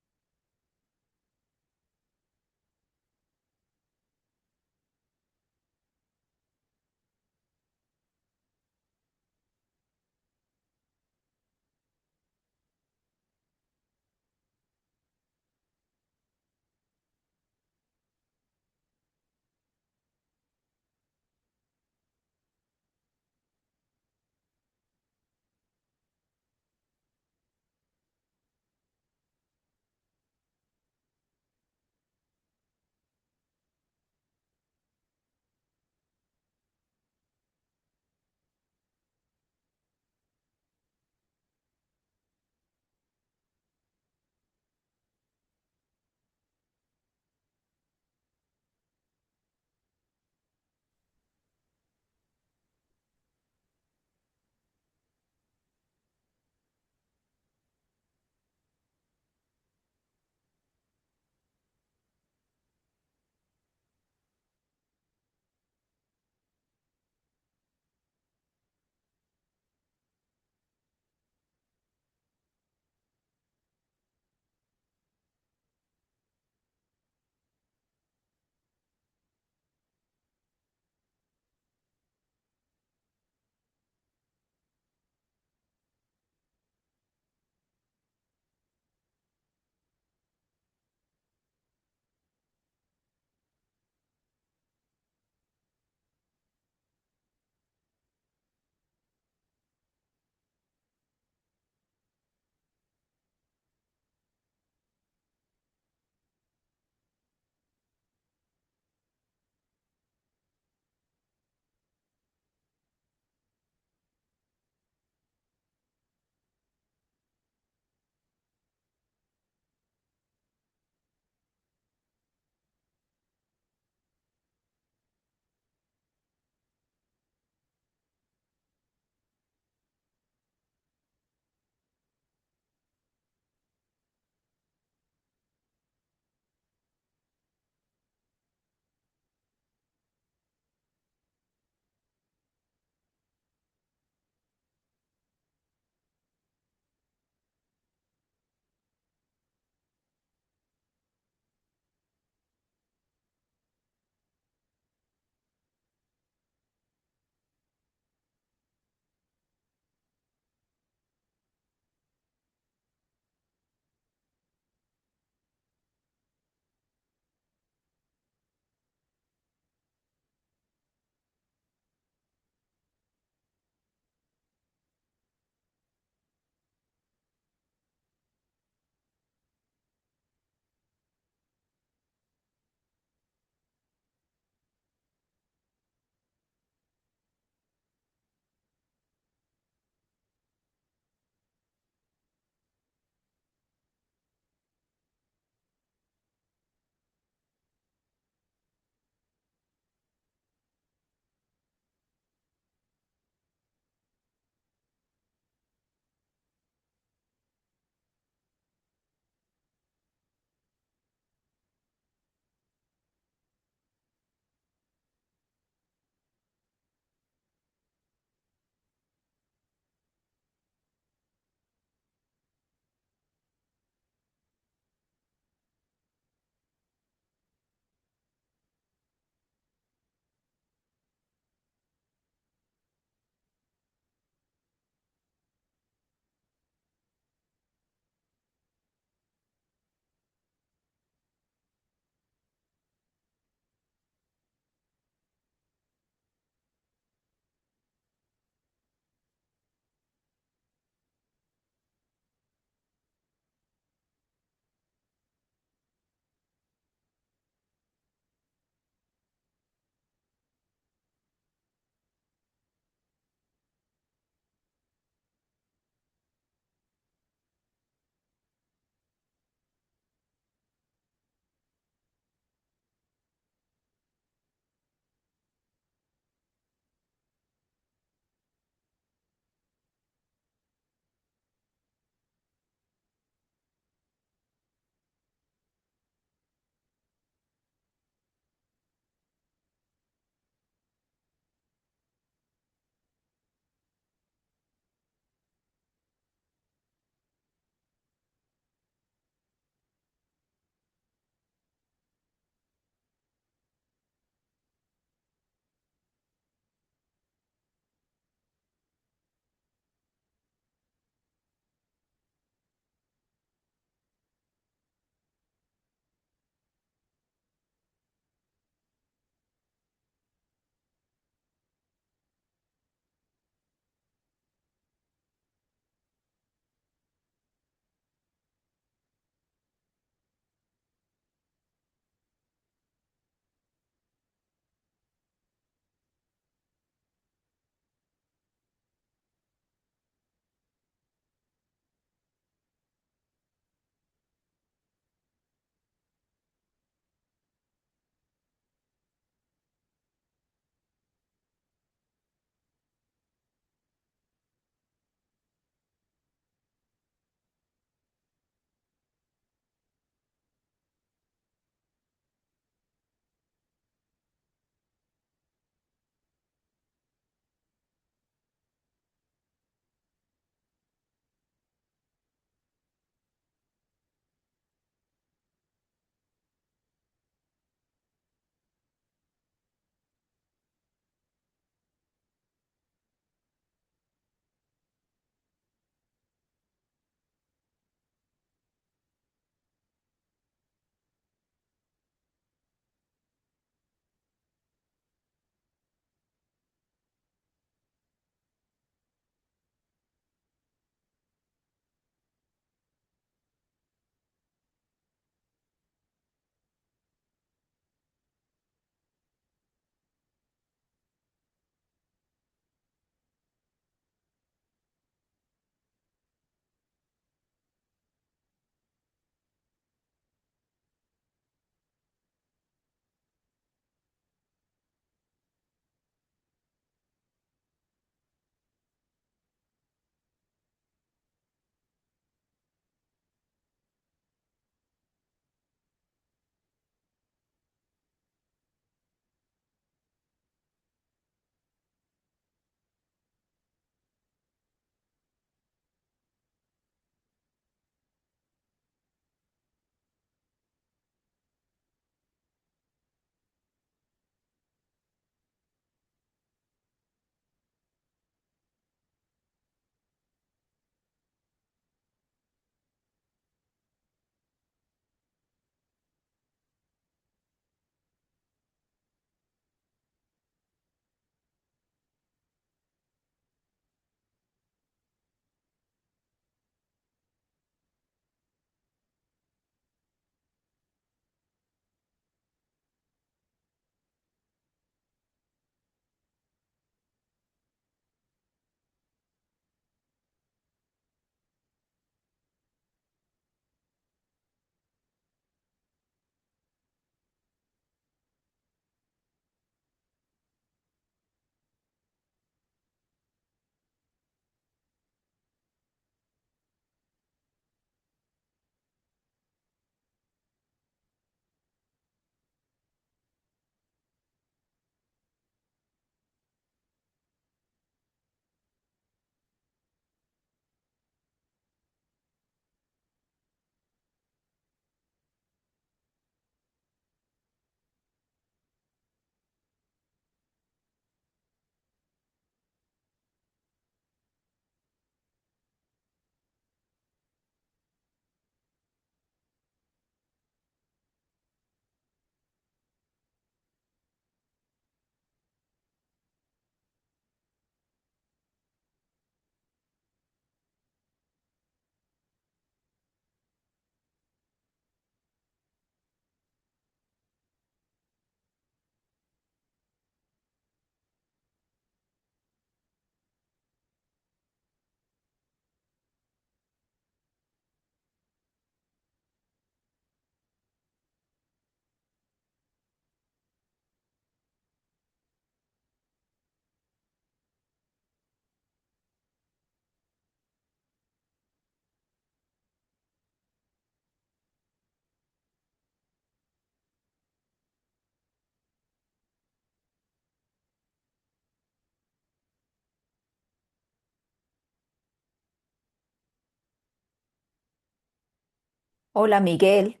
Hola, Miguel.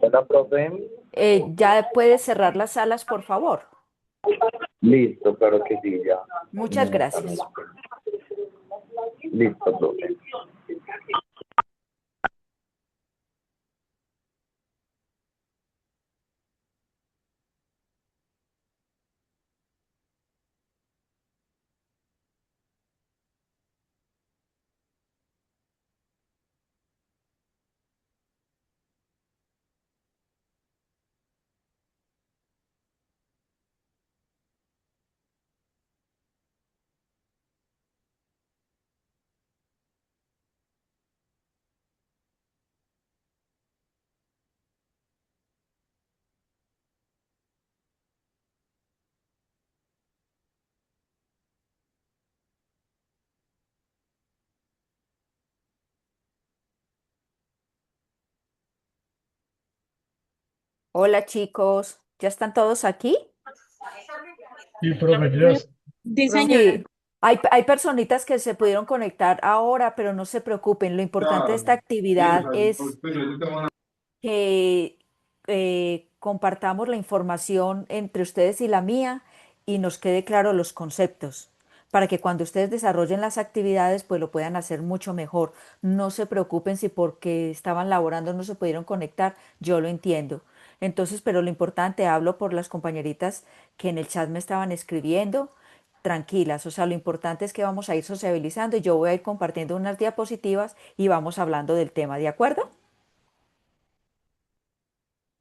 Hola, profe. ¿Ya puedes cerrar las salas, por favor? Listo, claro que sí, ya. Muchas gracias. Inmediatamente. Listo, profe. Hola, chicos. ¿Ya están todos aquí? Sí, profe, yo ya- Sí, señora. Sí. Hay personitas que se pudieron conectar ahora, pero no se preocupen. Lo importante de esta actividad es que compartamos la información entre ustedes y la mía y nos quede claro los conceptos, para que cuando ustedes desarrollen las actividades, pues lo puedan hacer mucho mejor. No se preocupen si porque estaban laborando no se pudieron conectar, yo lo entiendo. Entonces, pero lo importante, hablo por las compañeritas que en el chat me estaban escribiendo, tranquilas, o sea, lo importante es que vamos a ir sociabilizando y yo voy a ir compartiendo unas diapositivas y vamos hablando del tema, ¿de acuerdo?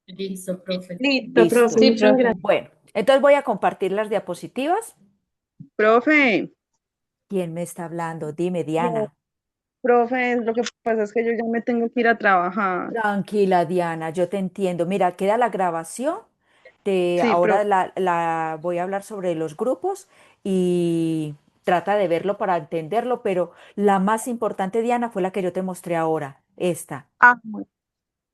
Listo, profe. Listo, Listo. profe. Sí, profe. Bueno, entonces voy a compartir las diapositivas. Profe, ¿Quién me está hablando? Dime, no, Diana. profe, lo que pasa es que yo ya me tengo que ir a trabajar. Tranquila, Diana, yo te entiendo. Mira, queda la grabación de Sí, ahora profe. la voy a hablar sobre los grupos y trata de verlo para entenderlo, pero la más importante, Diana, fue la que yo te mostré ahora. Esta, Ah,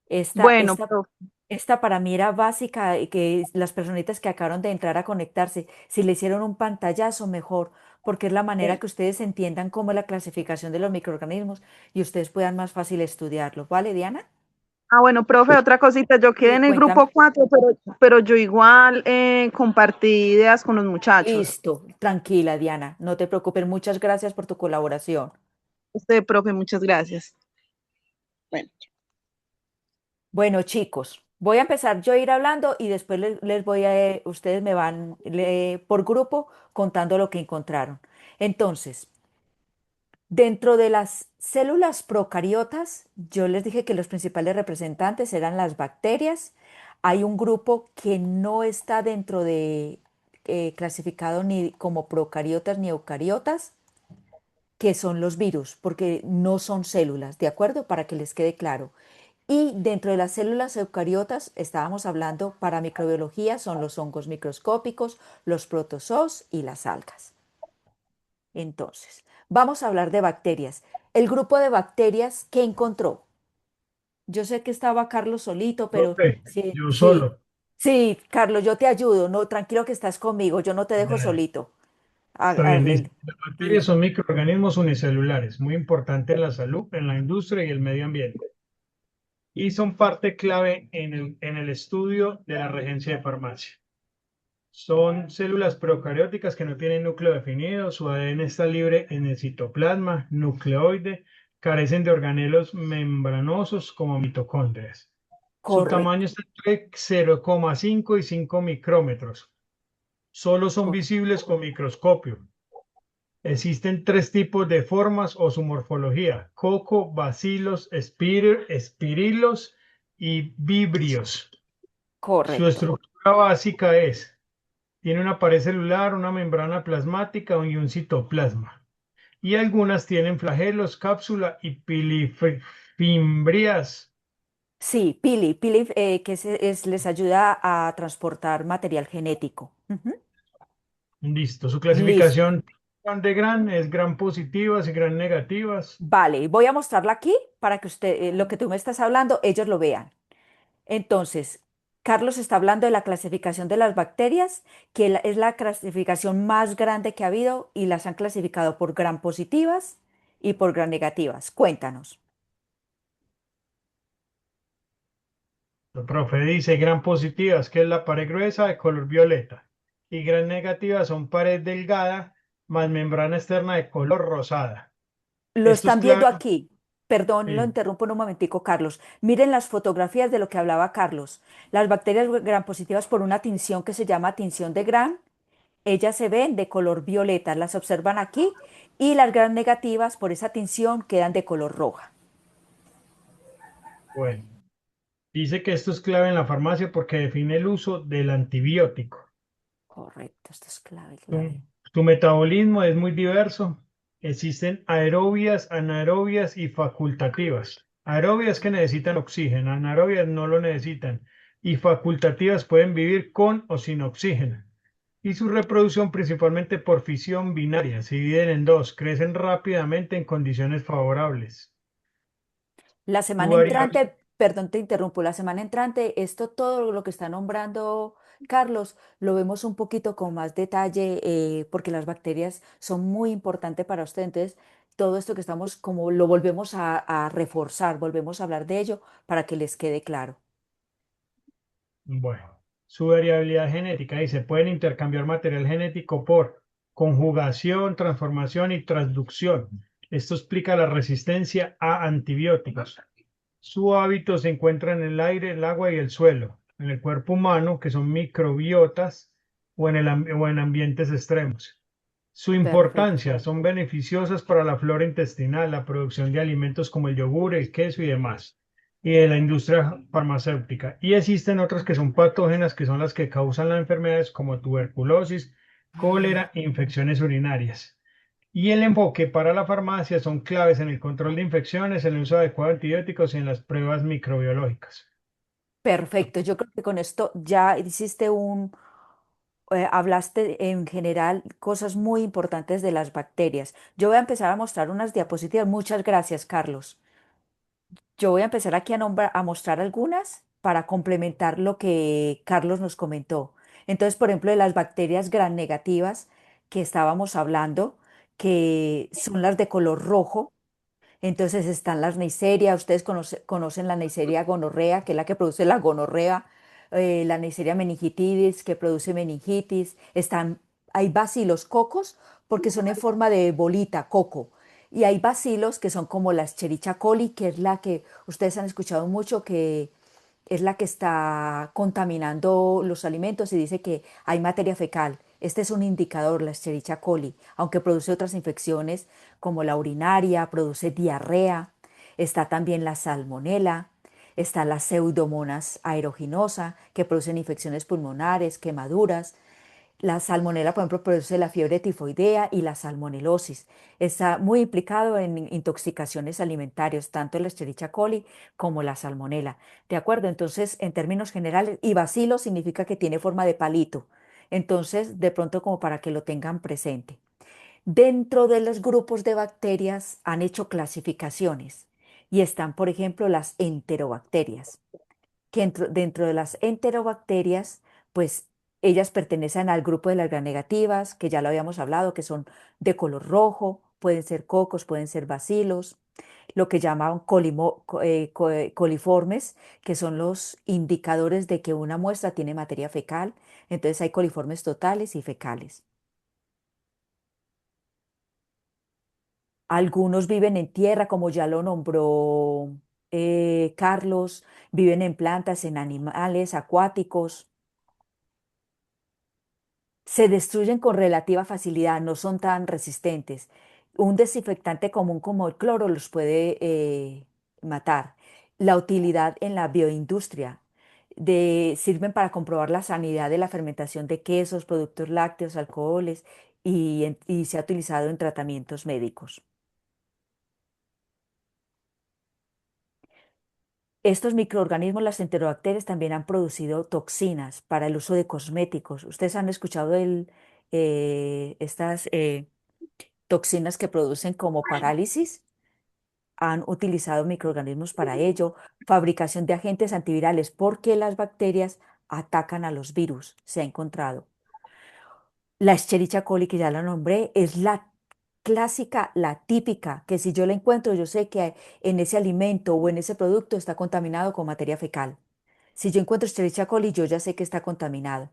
esta, bueno, esta, profe. esta para mí era básica y que las personitas que acabaron de entrar a conectarse, si le hicieron un pantallazo, mejor, porque es la manera que ustedes entiendan cómo es la clasificación de los microorganismos y ustedes puedan más fácil estudiarlo. ¿Vale, Diana? Ah, bueno, profe, otra cosita, yo quedé Sí, en el cuéntame. grupo 4, pero yo igual compartí ideas con los muchachos. Listo, tranquila, Diana, no te preocupes. Muchas gracias por tu colaboración. Usted, profe, muchas gracias. Bueno. Bueno, chicos, voy a empezar yo a ir hablando y después les voy a, ustedes me van por grupo contando lo que encontraron. Entonces, dentro de las células procariotas, yo les dije que los principales representantes eran las bacterias. Hay un grupo que no está dentro de clasificado ni como procariotas ni eucariotas, que son los virus, porque no son células, ¿de acuerdo? Para que les quede claro. Y dentro de las células eucariotas, estábamos hablando para microbiología, son los hongos microscópicos, los protozoos y las algas. Entonces, vamos a hablar de bacterias. El grupo de bacterias que encontró. Yo sé que estaba Carlos solito, pero profe, sí, yo sí, solo. sí, Carlos, yo te ayudo. No, tranquilo que estás conmigo, yo no te dejo solito. Está bien, Hágale. listo. Las bacterias son microorganismos unicelulares, muy importantes en la salud, en la industria y el medio ambiente. Y son parte clave en el estudio de la regencia de farmacia. Son células procarióticas que no tienen núcleo definido, su ADN está libre en el citoplasma, nucleoide, carecen de organelos membranosos como mitocondrias. Su tamaño Correcto, está entre 0,5 y 5 micrómetros. Solo son visibles con microscopio. Existen tres tipos de formas o su morfología: coco, bacilos, espirilos y vibrios. Su correcto. estructura básica tiene una pared celular, una membrana plasmática y un citoplasma. Y algunas tienen flagelos, cápsula y pilifimbrias. Sí, pili, que les ayuda a transportar material genético. Ujú. Listo. Su Listo. clasificación de gran es gran positivas y gran negativas. Vale, voy a mostrarla aquí para que usted, lo que tú me estás hablando, ellos lo vean. Entonces, Carlos está hablando de la clasificación de las bacterias, que es la clasificación más grande que ha habido y las han clasificado por gram positivas y por gram negativas. Cuéntanos. Profe dice gran positivas, que es la pared gruesa de color violeta, y gran negativa son pared delgada más membrana externa de color rosada. Lo Esto es están viendo clave. aquí. Perdón, lo Sí, interrumpo un momentico, Carlos. Miren las fotografías de lo que hablaba Carlos. Las bacterias gram positivas por una tinción que se llama tinción de Gram, ellas se ven de color violeta, las observan aquí, y las gram negativas por esa tinción quedan de color roja. bueno. Dice que esto es clave en la farmacia porque define el uso del antibiótico. Correcto, esto es clave, Su, clave. su metabolismo es muy diverso. Existen aerobias, anaerobias y facultativas. Aerobias que necesitan oxígeno, anaerobias no lo necesitan. Y facultativas pueden vivir con o sin oxígeno. Y su reproducción principalmente por fisión binaria. Se dividen en dos. Crecen rápidamente en condiciones favorables. La Su semana variable, entrante, perdón, te interrumpo, la semana entrante, esto todo lo que está nombrando Carlos, lo vemos un poquito con más detalle porque las bacterias son muy importantes para usted. Entonces, todo esto que estamos, como lo volvemos a reforzar, volvemos a hablar de ello para que les quede claro. bueno, su variabilidad genética dice, pueden intercambiar material genético por conjugación, transformación y transducción. Esto explica la resistencia a antibióticos. Su hábito se encuentra en el aire, el agua y el suelo, en el cuerpo humano, que son microbiotas, o en ambientes extremos. Su Perfecto. importancia son beneficiosas para la flora intestinal, la producción de alimentos como el yogur, el queso y demás, y de la industria farmacéutica. Y existen otras que son patógenas, que son las que causan las enfermedades como tuberculosis, cólera e infecciones urinarias. Y el enfoque para la farmacia son claves en el control de infecciones, en el uso adecuado de antibióticos y en las pruebas microbiológicas. Perfecto, yo creo que con esto ya hiciste hablaste en general cosas muy importantes de las bacterias. Yo voy a empezar a mostrar unas diapositivas. Muchas gracias, Carlos. Yo voy a empezar aquí a mostrar algunas para complementar lo que Carlos nos comentó. Entonces, por ejemplo, de las bacterias gram negativas que estábamos hablando, que son las de color rojo. Entonces están las Neisseria, ustedes conocen la Neisseria gonorrea, que es la que produce la gonorrea, la Neisseria meningitidis, que produce meningitis. Hay bacilos cocos, porque son en forma de bolita, coco. Y hay bacilos que son como la Escherichia coli, que es la que ustedes han escuchado mucho, que es la que está contaminando los alimentos y dice que hay materia fecal. Este es un indicador, la Escherichia coli, aunque produce otras infecciones como la urinaria, produce diarrea. Está también la salmonela, está la Pseudomonas aeruginosa, que producen infecciones pulmonares, quemaduras. La salmonela, por ejemplo, produce la fiebre tifoidea y la salmonelosis. Está muy implicado en intoxicaciones alimentarias, tanto la Escherichia coli como la salmonela. ¿De acuerdo? Entonces, en términos generales, y bacilo significa que tiene forma de palito. Entonces, de pronto, como para que lo tengan presente. Dentro de los grupos de bacterias han hecho clasificaciones y están, por ejemplo, las enterobacterias que dentro de las enterobacterias, pues ellas pertenecen al grupo de las gram negativas, que ya lo habíamos hablado, que son de color rojo, pueden ser cocos, pueden ser bacilos, lo que llaman coliformes, que son los indicadores de que una muestra tiene materia fecal. Entonces hay coliformes totales y fecales. Algunos viven en tierra, como ya lo nombró Carlos, viven en plantas, en animales acuáticos. Se destruyen con relativa facilidad, no son tan resistentes. Un desinfectante común como el cloro los puede matar. La utilidad en la bioindustria sirven para comprobar la sanidad de la fermentación de quesos, productos lácteos, alcoholes y se ha utilizado en tratamientos médicos. Estos microorganismos, las enterobacterias, también han producido toxinas para el uso de cosméticos. ¿Ustedes han escuchado estas toxinas que producen como parálisis? Han utilizado microorganismos para ello, fabricación de agentes antivirales, porque las bacterias atacan a los virus, se ha encontrado. La Escherichia coli, que ya la nombré, es la clásica, la típica, que si yo la encuentro, yo sé que en ese alimento o en ese producto está contaminado con materia fecal. Si yo encuentro Escherichia coli, yo ya sé que está contaminado.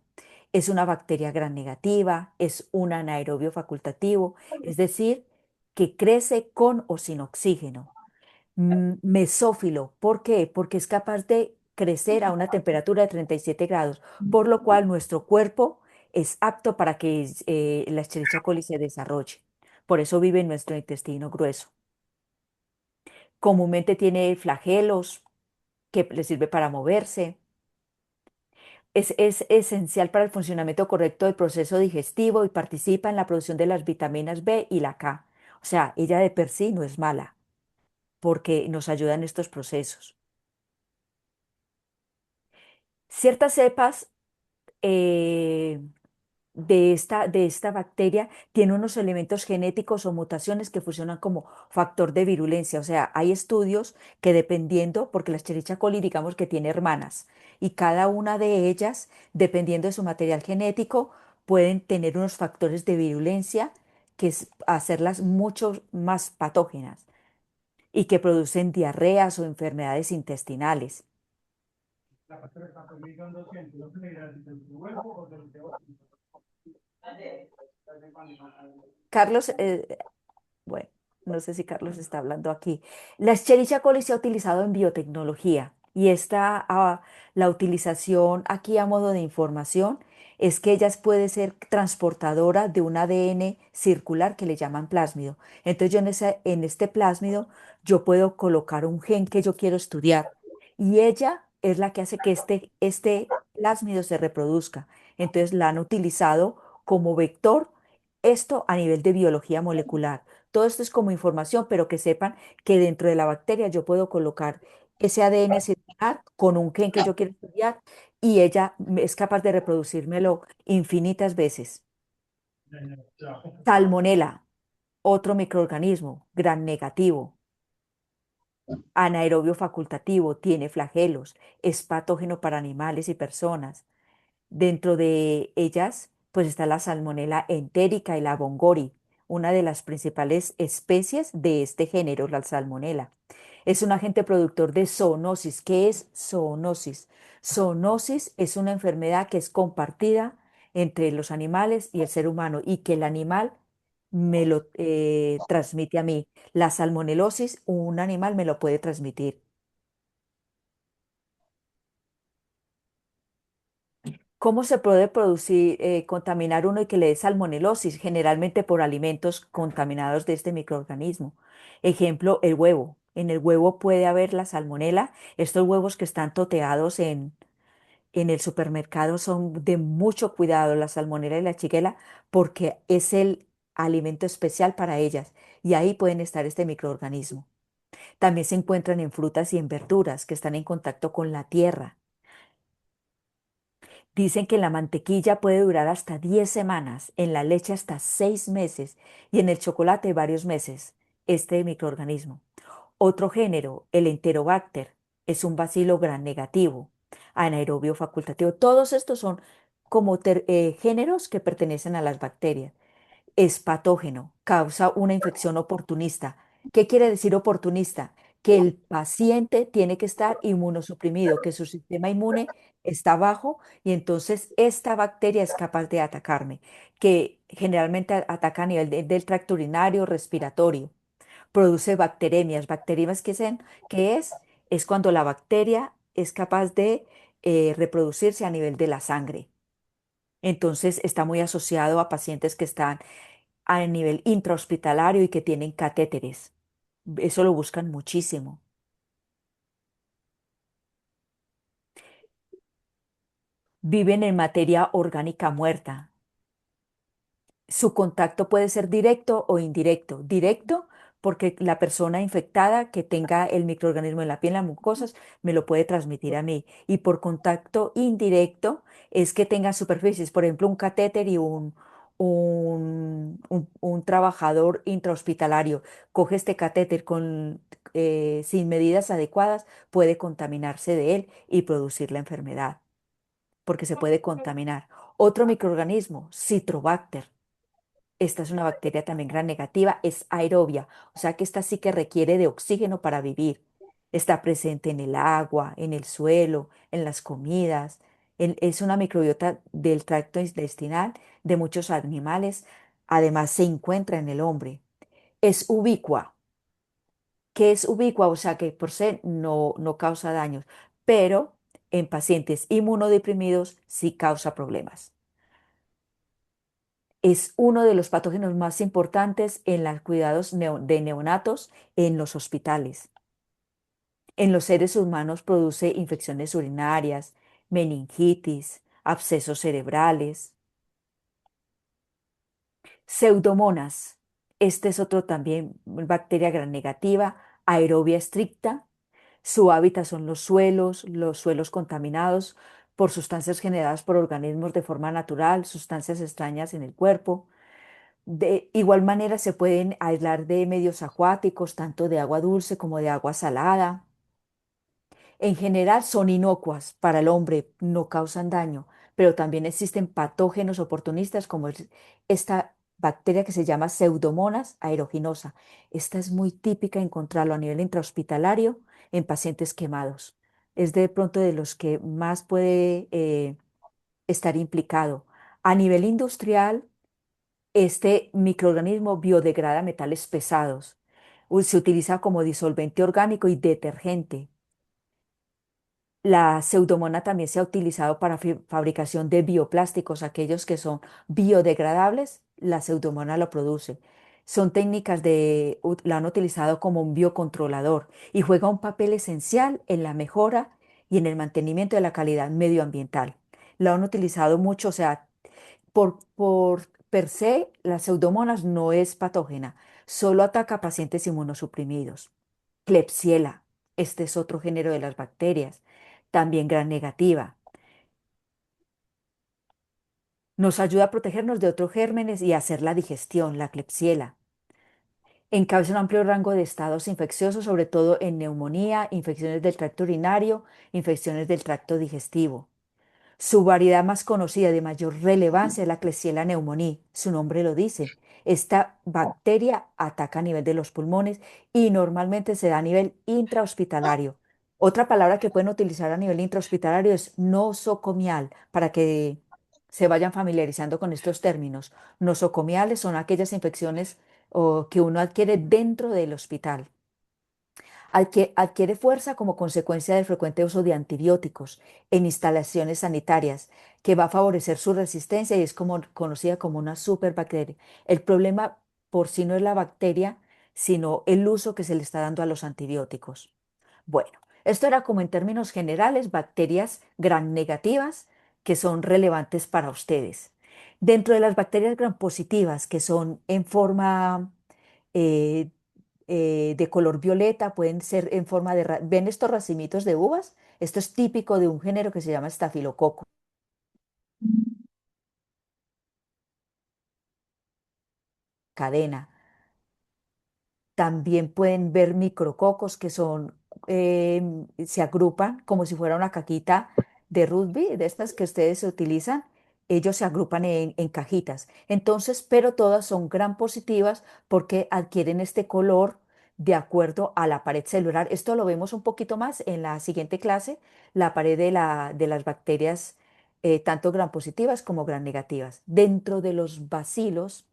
Es una bacteria gram negativa, es un anaerobio facultativo, es decir, que crece con o sin oxígeno. Mesófilo, ¿por qué? Porque es capaz de crecer a una temperatura de 37 grados, por lo cual nuestro cuerpo es apto para que la Escherichia coli se desarrolle. Por eso vive en nuestro intestino grueso. Comúnmente tiene flagelos que le sirve para moverse. Es esencial para el funcionamiento correcto del proceso digestivo y participa en la producción de las vitaminas B y la K. O sea, ella de per sí no es mala porque nos ayuda en estos procesos. Ciertas cepas eh, de esta bacteria tienen unos elementos genéticos o mutaciones que funcionan como factor de virulencia. O sea, hay estudios que dependiendo, porque la Escherichia coli digamos que tiene hermanas, y cada una de ellas, dependiendo de su material genético, pueden tener unos factores de virulencia que es hacerlas mucho más patógenas y que producen diarreas o enfermedades intestinales. Carlos, bueno, no sé si Carlos está hablando aquí. La Escherichia coli se ha utilizado en biotecnología y la utilización aquí a modo de información es que ella puede ser transportadora de un ADN circular que le llaman plásmido. Entonces yo en este plásmido yo puedo colocar un gen que yo quiero estudiar y ella es la que hace que este plásmido se reproduzca. Entonces la han utilizado como vector, esto a nivel de biología molecular. Todo esto es como información, pero que sepan que dentro de la bacteria yo puedo colocar ese ADN circular con un gen que yo quiero estudiar y ella es capaz de reproducírmelo infinitas veces. Salmonela, otro microorganismo, gran negativo, anaerobio facultativo, tiene flagelos, es patógeno para animales y personas. Dentro de ellas, pues está la Salmonella entérica y la Bongori, una de las principales especies de este género, la Salmonella. Es un agente productor de zoonosis. ¿Qué es zoonosis? Zoonosis es una enfermedad que es compartida entre los animales y el ser humano y que el animal me lo transmite a mí. La salmonelosis, un animal me lo puede transmitir. ¿Cómo se puede producir, contaminar uno y que le dé salmonelosis? Generalmente por alimentos contaminados de este microorganismo. Ejemplo, el huevo. En el huevo puede haber la salmonela. Estos huevos que están toteados en el supermercado son de mucho cuidado, la salmonela y la shigella, porque es el alimento especial para ellas. Y ahí pueden estar este microorganismo. También se encuentran en frutas y en verduras que están en contacto con la tierra. Dicen que la mantequilla puede durar hasta 10 semanas, en la leche hasta 6 meses y en el chocolate varios meses, este microorganismo. Otro género, el Enterobacter, es un bacilo gram negativo, anaerobio facultativo. Todos estos son como géneros que pertenecen a las bacterias. Es patógeno, causa una infección oportunista. ¿Qué quiere decir oportunista? Que el paciente tiene que estar inmunosuprimido, que su sistema inmune está bajo y entonces esta bacteria es capaz de atacarme, que generalmente ataca a nivel del tracto urinario, respiratorio. Produce bacteremias. Bacteremias, ¿qué es? Es cuando la bacteria es capaz de reproducirse a nivel de la sangre. Entonces está muy asociado a pacientes que están a nivel intrahospitalario y que tienen catéteres. Eso lo buscan muchísimo. Viven en materia orgánica muerta. Su contacto puede ser directo o indirecto. Directo porque la persona infectada que tenga el microorganismo en la piel, en las mucosas, me lo puede transmitir a mí. Y por contacto indirecto es que tenga superficies, por ejemplo, un catéter y un trabajador intrahospitalario coge este catéter sin medidas adecuadas, puede contaminarse de él y producir la enfermedad. porque se puede contaminar. Otro microorganismo, Citrobacter. Esta es una bacteria también gran negativa, es aerobia, o sea que esta sí que requiere de oxígeno para vivir. Está presente en el agua, en el suelo, en las comidas. Es una microbiota del tracto intestinal de muchos animales. Además, se encuentra en el hombre. Es ubicua. ¿Qué es ubicua? O sea que por sí no causa daños, pero en pacientes inmunodeprimidos sí causa problemas. Es uno de los patógenos más importantes en los cuidados de neonatos en los hospitales. En los seres humanos produce infecciones urinarias, meningitis, abscesos cerebrales. Pseudomonas. Este es otro también bacteria gram negativa, aerobia estricta. Su hábitat son los suelos contaminados por sustancias generadas por organismos de forma natural, sustancias extrañas en el cuerpo. De igual manera se pueden aislar de medios acuáticos, tanto de agua dulce como de agua salada. En general son inocuas para el hombre, no causan daño, pero también existen patógenos oportunistas como esta bacteria que se llama Pseudomonas aeruginosa. Esta es muy típica encontrarlo a nivel intrahospitalario en pacientes quemados. Es de pronto de los que más puede estar implicado. A nivel industrial, este microorganismo biodegrada metales pesados. Se utiliza como disolvente orgánico y detergente. La pseudomona también se ha utilizado para fabricación de bioplásticos, aquellos que son biodegradables, la pseudomona lo produce. Son técnicas la han utilizado como un biocontrolador y juega un papel esencial en la mejora y en el mantenimiento de la calidad medioambiental. La han utilizado mucho, o sea, por per se, las pseudomonas no es patógena, solo ataca a pacientes inmunosuprimidos. Klebsiella, este es otro género de las bacterias, también gran negativa. Nos ayuda a protegernos de otros gérmenes y a hacer la digestión, la Klebsiella. Encabeza un amplio rango de estados infecciosos, sobre todo en neumonía, infecciones del tracto urinario, infecciones del tracto digestivo. Su variedad más conocida de mayor relevancia es la Klebsiella pneumoniae. Su nombre lo dice. Esta bacteria ataca a nivel de los pulmones y normalmente se da a nivel intrahospitalario. Otra palabra que pueden utilizar a nivel intrahospitalario es nosocomial, para que se vayan familiarizando con estos términos. Nosocomiales son aquellas infecciones que uno adquiere dentro del hospital. Adquiere fuerza como consecuencia del frecuente uso de antibióticos en instalaciones sanitarias, que va a favorecer su resistencia y es conocida como una superbacteria. El problema por sí no es la bacteria, sino el uso que se le está dando a los antibióticos. Bueno, esto era como en términos generales, bacterias gram negativas que son relevantes para ustedes. Dentro de las bacterias gram positivas, que son en forma eh, de color violeta, pueden ser en forma de... ¿Ven estos racimitos de uvas? Esto es típico de un género que se llama estafilococo. Cadena. También pueden ver micrococos que se agrupan como si fuera una caquita de rugby, de estas que ustedes se utilizan. Ellos se agrupan en cajitas. Entonces, pero todas son gram positivas porque adquieren este color de acuerdo a la pared celular. Esto lo vemos un poquito más en la siguiente clase, la pared de las bacterias, tanto gram positivas como gram negativas. Dentro de los bacilos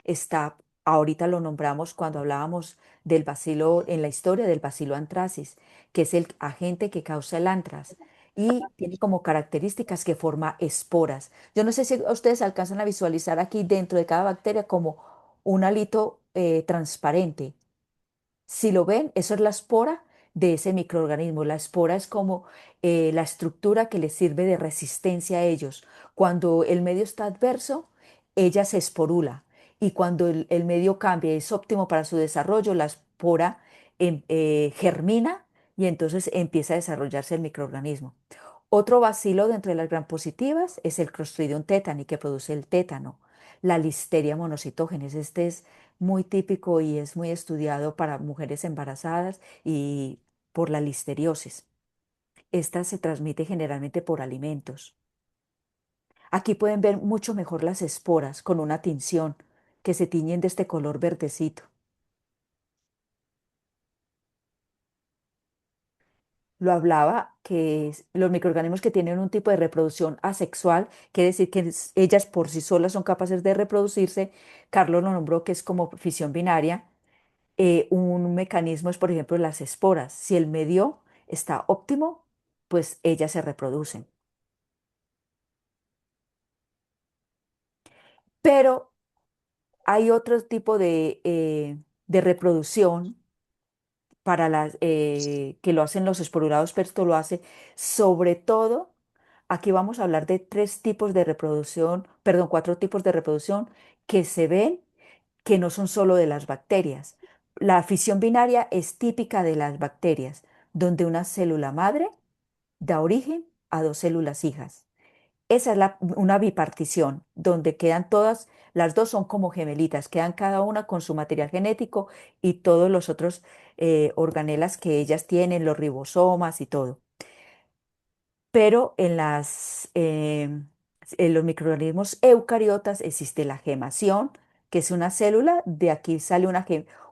está, ahorita lo nombramos cuando hablábamos del bacilo, en la historia del bacilo anthracis, que es el agente que causa el antras y tiene como características que forma esporas. Yo no sé si ustedes alcanzan a visualizar aquí dentro de cada bacteria como un halito transparente. Si lo ven, eso es la espora de ese microorganismo. La espora es como la estructura que les sirve de resistencia a ellos. Cuando el medio está adverso, ella se esporula. Y cuando el medio cambia y es óptimo para su desarrollo, la espora germina y entonces empieza a desarrollarse el microorganismo. Otro bacilo dentro de las gram positivas es el Clostridium tetani, que produce el tétano. La Listeria monocytogenes. Este es muy típico y es muy estudiado para mujeres embarazadas y por la listeriosis. Esta se transmite generalmente por alimentos. Aquí pueden ver mucho mejor las esporas con una tinción que se tiñen de este color verdecito. Lo hablaba que los microorganismos que tienen un tipo de reproducción asexual, quiere decir que ellas por sí solas son capaces de reproducirse. Carlos lo nombró que es como fisión binaria. Un mecanismo es, por ejemplo, las esporas. Si el medio está óptimo, pues ellas se reproducen. Pero hay otro tipo de reproducción para que lo hacen los esporulados, pero esto lo hace sobre todo, aquí vamos a hablar de tres tipos de reproducción, perdón, cuatro tipos de reproducción que se ven que no son solo de las bacterias. La fisión binaria es típica de las bacterias, donde una célula madre da origen a dos células hijas. Esa es una bipartición, donde quedan todas, las dos son como gemelitas, quedan cada una con su material genético y todos los otros organelas que ellas tienen, los ribosomas y todo. Pero en los microorganismos eucariotas existe la gemación, que es una célula, de aquí sale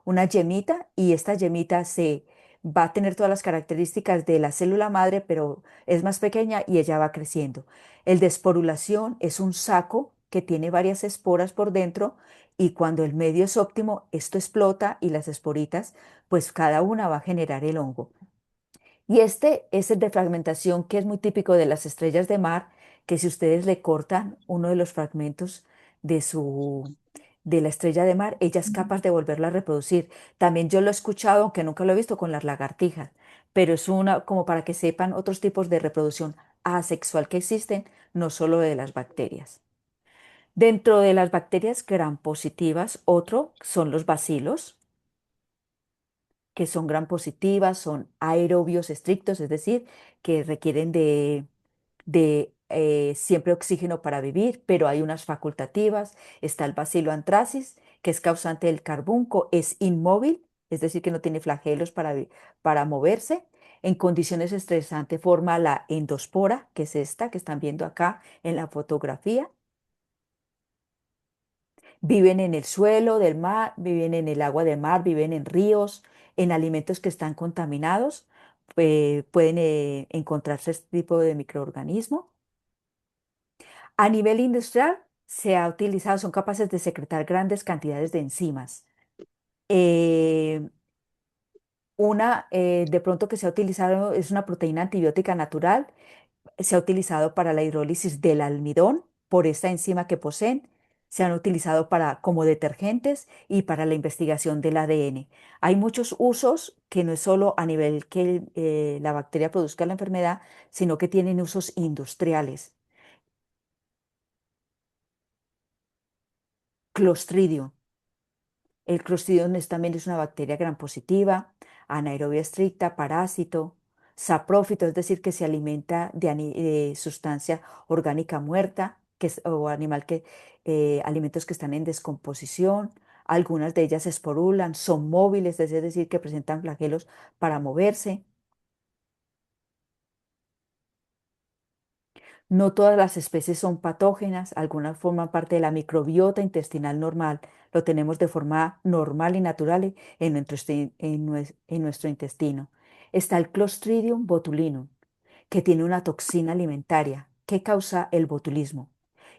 una yemita y esta yemita va a tener todas las características de la célula madre, pero es más pequeña y ella va creciendo. El de esporulación es un saco que tiene varias esporas por dentro y cuando el medio es óptimo, esto explota y las esporitas, pues cada una va a generar el hongo. Y este es el de fragmentación que es muy típico de las estrellas de mar, que si ustedes le cortan uno de los fragmentos de de la estrella de mar, ella es capaz de volverla a reproducir. También yo lo he escuchado, aunque nunca lo he visto con las lagartijas, pero es una como para que sepan otros tipos de reproducción asexual que existen, no solo de las bacterias. Dentro de las bacterias gram positivas, otro son los bacilos que son gram positivas, son aerobios estrictos, es decir, que requieren de siempre oxígeno para vivir, pero hay unas facultativas. Está el bacilo anthracis, que es causante del carbunco, es inmóvil, es decir, que no tiene flagelos para moverse. En condiciones estresantes forma la endospora, que es esta que están viendo acá en la fotografía. Viven en el suelo del mar, viven en el agua del mar, viven en ríos, en alimentos que están contaminados. Pueden encontrarse este tipo de microorganismo. A nivel industrial se ha utilizado, son capaces de secretar grandes cantidades de enzimas. Eh, de pronto que se ha utilizado es una proteína antibiótica natural, se ha utilizado para la hidrólisis del almidón por esta enzima que poseen. Se han utilizado como detergentes y para la investigación del ADN. Hay muchos usos que no es solo a nivel que la bacteria produzca la enfermedad, sino que tienen usos industriales. Clostridium. El Clostridium también es una bacteria gram positiva, anaerobia estricta, parásito, saprófito, es decir, que se alimenta de sustancia orgánica muerta o alimentos que están en descomposición. Algunas de ellas esporulan, son móviles, es decir, que presentan flagelos para moverse. No todas las especies son patógenas, algunas forman parte de la microbiota intestinal normal. Lo tenemos de forma normal y natural en nuestro intestino. Está el Clostridium botulinum, que tiene una toxina alimentaria que causa el botulismo.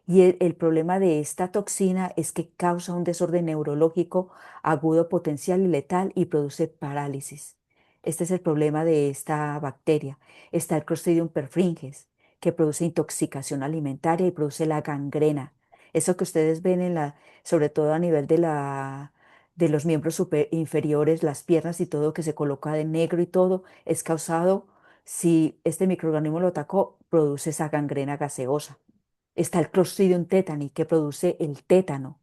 Y el problema de esta toxina es que causa un desorden neurológico agudo, potencial y letal y produce parálisis. Este es el problema de esta bacteria. Está el Clostridium perfringens, que produce intoxicación alimentaria y produce la gangrena. Eso que ustedes ven sobre todo a nivel de los miembros inferiores, las piernas y todo que se coloca de negro y todo, es causado, si este microorganismo lo atacó, produce esa gangrena gaseosa. Está el Clostridium tetani, que produce el tétano,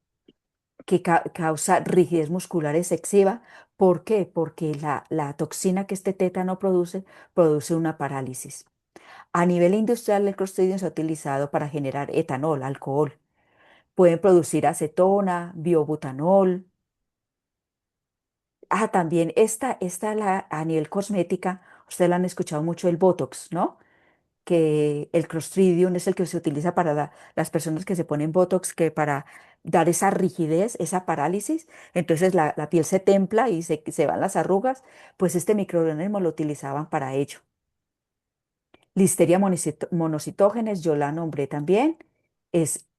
que causa rigidez muscular excesiva. ¿Por qué? Porque la toxina que este tétano produce una parálisis. A nivel industrial, el Clostridium se ha utilizado para generar etanol, alcohol. Pueden producir acetona, biobutanol. También a nivel cosmética, ustedes la han escuchado mucho el Botox, ¿no? que el Clostridium es el que se utiliza para las personas que se ponen Botox, que para dar esa rigidez, esa parálisis, entonces la piel se templa y se van las arrugas, pues este microorganismo lo utilizaban para ello. Listeria monocitógenes, yo la nombré también,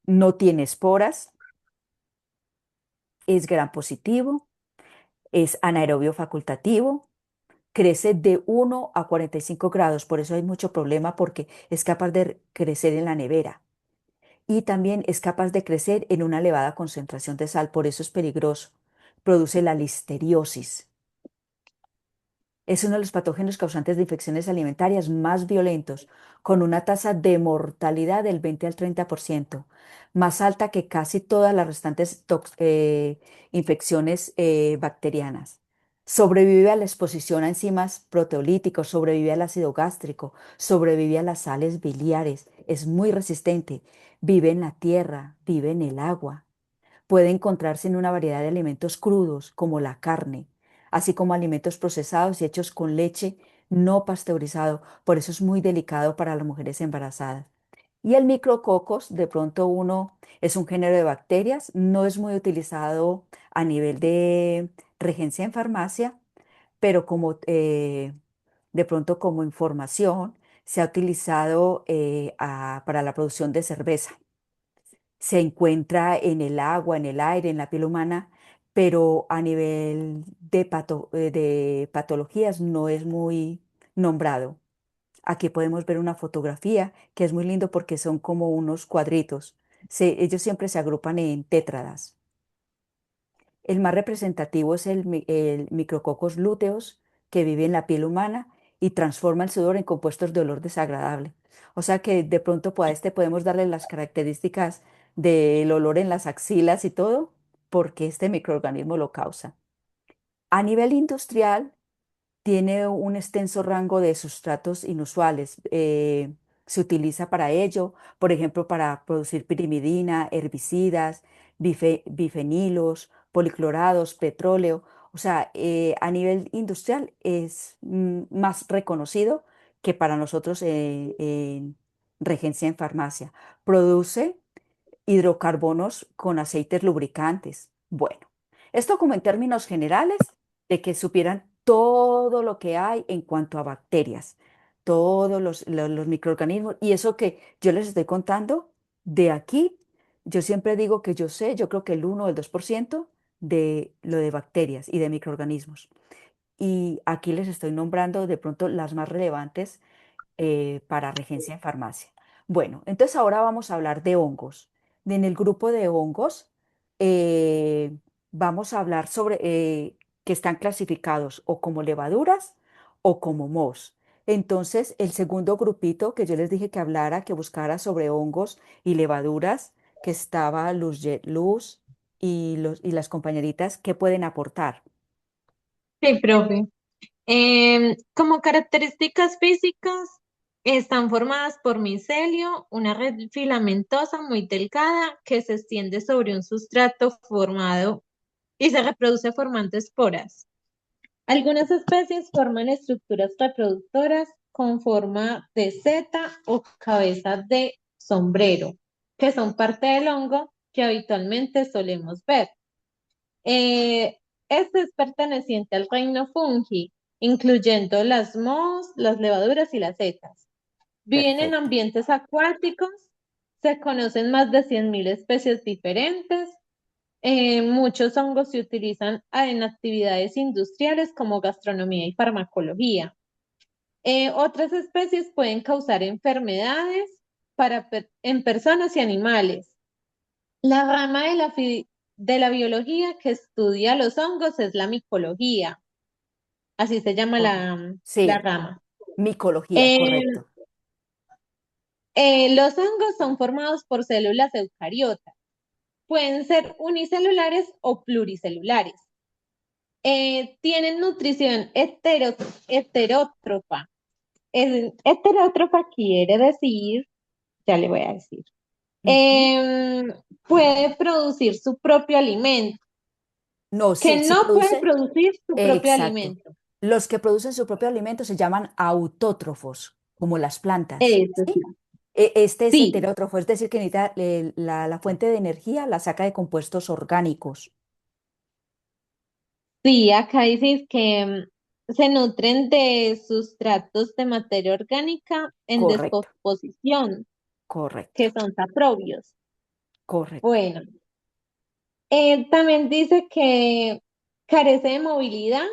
no tiene esporas, es gram positivo, es anaerobio facultativo, crece de 1 a 45 grados, por eso hay mucho problema porque es capaz de crecer en la nevera y también es capaz de crecer en una elevada concentración de sal, por eso es peligroso. Produce la listeriosis. Es uno de los patógenos causantes de infecciones alimentarias más violentos, con una tasa de mortalidad del 20 al 30%, más alta que casi todas las restantes infecciones bacterianas. Sobrevive a la exposición a enzimas proteolíticos, sobrevive al ácido gástrico, sobrevive a las sales biliares, es muy resistente, vive en la tierra, vive en el agua. Puede encontrarse en una variedad de alimentos crudos, como la carne, así como alimentos procesados y hechos con leche no pasteurizado. Por eso es muy delicado para las mujeres embarazadas. Y el micrococos, de pronto es un género de bacterias, no es muy utilizado a nivel de regencia en farmacia, pero de pronto como información se ha utilizado para la producción de cerveza. Se encuentra en el agua, en el aire, en la piel humana, pero a nivel de patologías no es muy nombrado. Aquí podemos ver una fotografía que es muy lindo porque son como unos cuadritos. Ellos siempre se agrupan en tétradas. El más representativo es el Micrococcus luteus, que vive en la piel humana y transforma el sudor en compuestos de olor desagradable. O sea que de pronto a este podemos darle las características del olor en las axilas y todo, porque este microorganismo lo causa. A nivel industrial, tiene un extenso rango de sustratos inusuales. Se utiliza para ello, por ejemplo, para producir pirimidina, herbicidas, bifenilos, policlorados, petróleo. O sea, a nivel industrial es más reconocido que para nosotros en regencia en farmacia. Produce hidrocarbonos con aceites lubricantes. Bueno, esto como en términos generales de que supieran todo lo que hay en cuanto a bacterias, todos los microorganismos. Y eso que yo les estoy contando de aquí, yo siempre digo que yo sé, yo creo que el 1 o el 2% de lo de bacterias y de microorganismos. Y aquí les estoy nombrando de pronto las más relevantes para regencia en farmacia. Bueno, entonces ahora vamos a hablar de hongos. En el grupo de hongos vamos a hablar sobre que están clasificados o como levaduras o como mohos. Entonces, el segundo grupito que yo les dije que hablara, que buscara sobre hongos y levaduras, que estaba Luz y las compañeritas, ¿qué pueden aportar? Sí, profe. Como características físicas, están formadas por micelio, una red filamentosa muy delgada que se extiende sobre un sustrato formado y se reproduce formando esporas. Algunas especies forman estructuras reproductoras con forma de seta o cabeza de sombrero, que son parte del hongo que habitualmente solemos ver. Este es perteneciente al reino fungi, incluyendo las mohos, las levaduras y las setas. Viven en Perfecto. ambientes acuáticos, se conocen más de 100.000 especies diferentes. Muchos hongos se utilizan en actividades industriales como gastronomía y farmacología. Otras especies pueden causar enfermedades en personas y animales. La rama de la biología que estudia los hongos es la micología, así se llama Correcto. la Sí, rama. micología, Eh, correcto. los hongos son formados por células eucariotas. Pueden ser unicelulares o pluricelulares. Tienen nutrición heterótrofa. Heterótrofa quiere decir, ya le voy a decir, Ujú. em, puede producir su propio alimento, No, sí, que sí no puede produce, producir su propio exacto. alimento. Los que producen su propio alimento se llaman autótrofos. como las plantas, Eso ¿sí? sí. Este es Sí, heterótrofo, es decir, que necesita, la fuente de energía la saca de compuestos orgánicos. sí, acá dices que se nutren de sustratos de materia orgánica en Correcto, descomposición, correcto, que son saprobios. correcto. Bueno, también dice que carece de movilidad.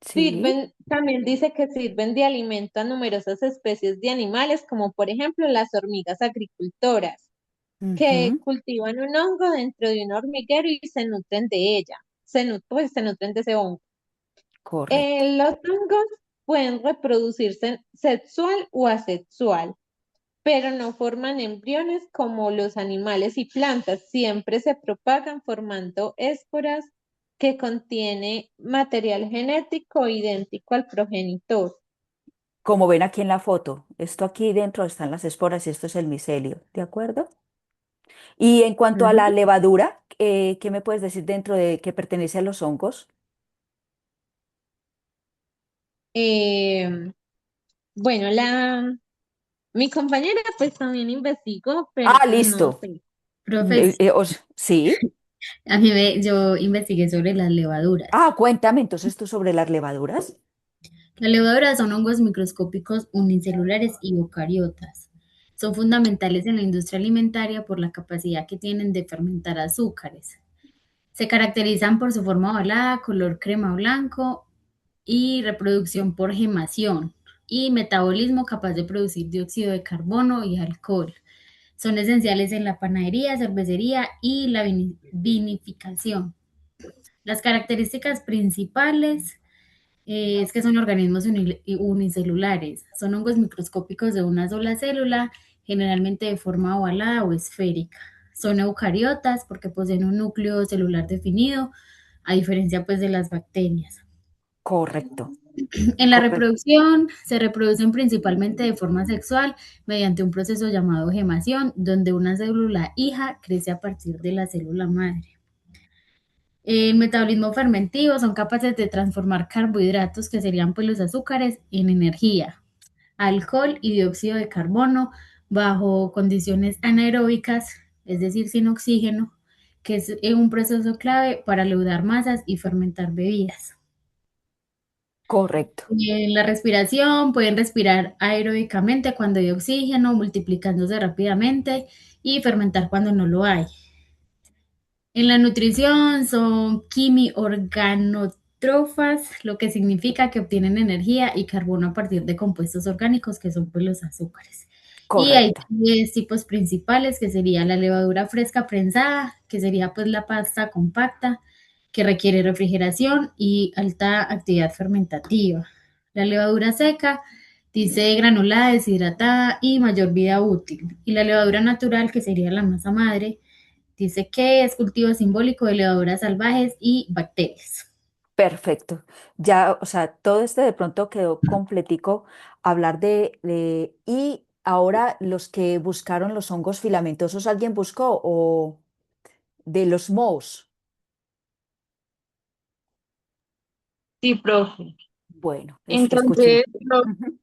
Sí. También dice que sirven de alimento a numerosas especies de animales, como por ejemplo las hormigas agricultoras, que Ujú, cultivan un hongo dentro de un hormiguero y se nutren de ella. Pues se nutren de ese hongo. correcto. Los hongos pueden reproducirse sexual o asexual, pero no forman embriones como los animales y plantas. Siempre se propagan formando esporas que contiene material genético idéntico al progenitor. Como ven aquí en la foto, esto aquí dentro están las esporas y esto es el micelio, ¿de acuerdo? Y en cuanto a la Ujú. levadura, ¿qué me puedes decir dentro de qué pertenece a los hongos? Eh, bueno, mi compañera pues también investigó, pero Ah, pues no listo. sé. Profes, Sí. yo investigué sobre las levaduras. Ah, cuéntame entonces tú sobre las levaduras. Las levaduras son hongos microscópicos unicelulares y eucariotas. Son fundamentales en la industria alimentaria por la capacidad que tienen de fermentar azúcares. Se caracterizan por su forma ovalada, color crema o blanco y reproducción por gemación y metabolismo capaz de producir dióxido de carbono y alcohol. Son esenciales en la panadería, cervecería y la vinificación. Las características principales es que son organismos unicelulares. Son hongos microscópicos de una sola célula, generalmente de forma ovalada o esférica. Son eucariotas porque poseen un núcleo celular definido, a diferencia pues de las bacterias. Correcto, En la correcto. reproducción se reproducen principalmente de forma sexual mediante un proceso llamado gemación, donde una célula hija crece a partir de la célula madre. El metabolismo fermentivo son capaces de transformar carbohidratos, que serían pues los azúcares, en energía, alcohol y dióxido de carbono bajo condiciones anaeróbicas, es decir, sin oxígeno, que es un proceso clave para leudar masas y fermentar bebidas. Correcto. En la respiración pueden respirar aeróbicamente cuando hay oxígeno, multiplicándose rápidamente y fermentar cuando no lo hay. En la nutrición son quimiorganotrofas, lo que significa que obtienen energía y carbono a partir de compuestos orgánicos que son pues los azúcares. Y hay Correcto. 10 tipos principales, que sería la levadura fresca prensada, que sería pues la pasta compacta, que requiere refrigeración y alta actividad fermentativa. La levadura seca dice granulada, deshidratada y mayor vida útil. Y la levadura natural, que sería la masa madre, dice que es cultivo simbólico de levaduras salvajes y bacterias. Perfecto. Ya, o sea, todo este de pronto quedó completico hablar y ahora los que buscaron los hongos filamentosos, ¿alguien buscó? O de los mohos. Sí, profe. Bueno, escuchen. Entonces, Ujú.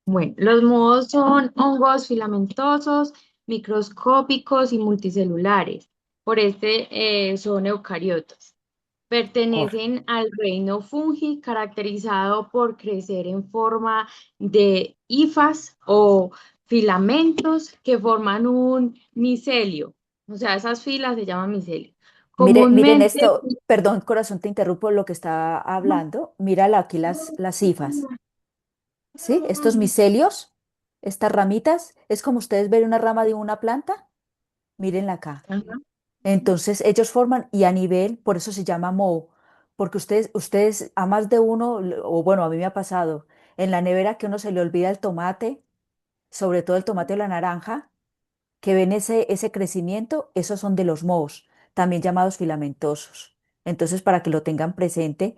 bueno, los mohos son hongos filamentosos, microscópicos y multicelulares. Por son eucariotas. Cor- Pertenecen al reino fungi, caracterizado por crecer en forma de hifas o filamentos que forman un micelio. O sea, esas filas se llaman micelio. Miren Comúnmente, esto, perdón, corazón, te interrumpo lo que estaba hablando. Mírala aquí las hifas, ¿sí? Estos micelios, estas ramitas, es como ustedes ven una rama de una planta. Mírenla acá. ajá, Entonces ellos forman y a nivel, por eso se llama moho, porque ustedes a más de uno, o bueno, a mí me ha pasado, en la nevera que uno se le olvida el tomate, sobre todo el tomate o la naranja, que ven ese crecimiento, esos son de los mohos, también llamados filamentosos. Entonces, para que lo tengan presente,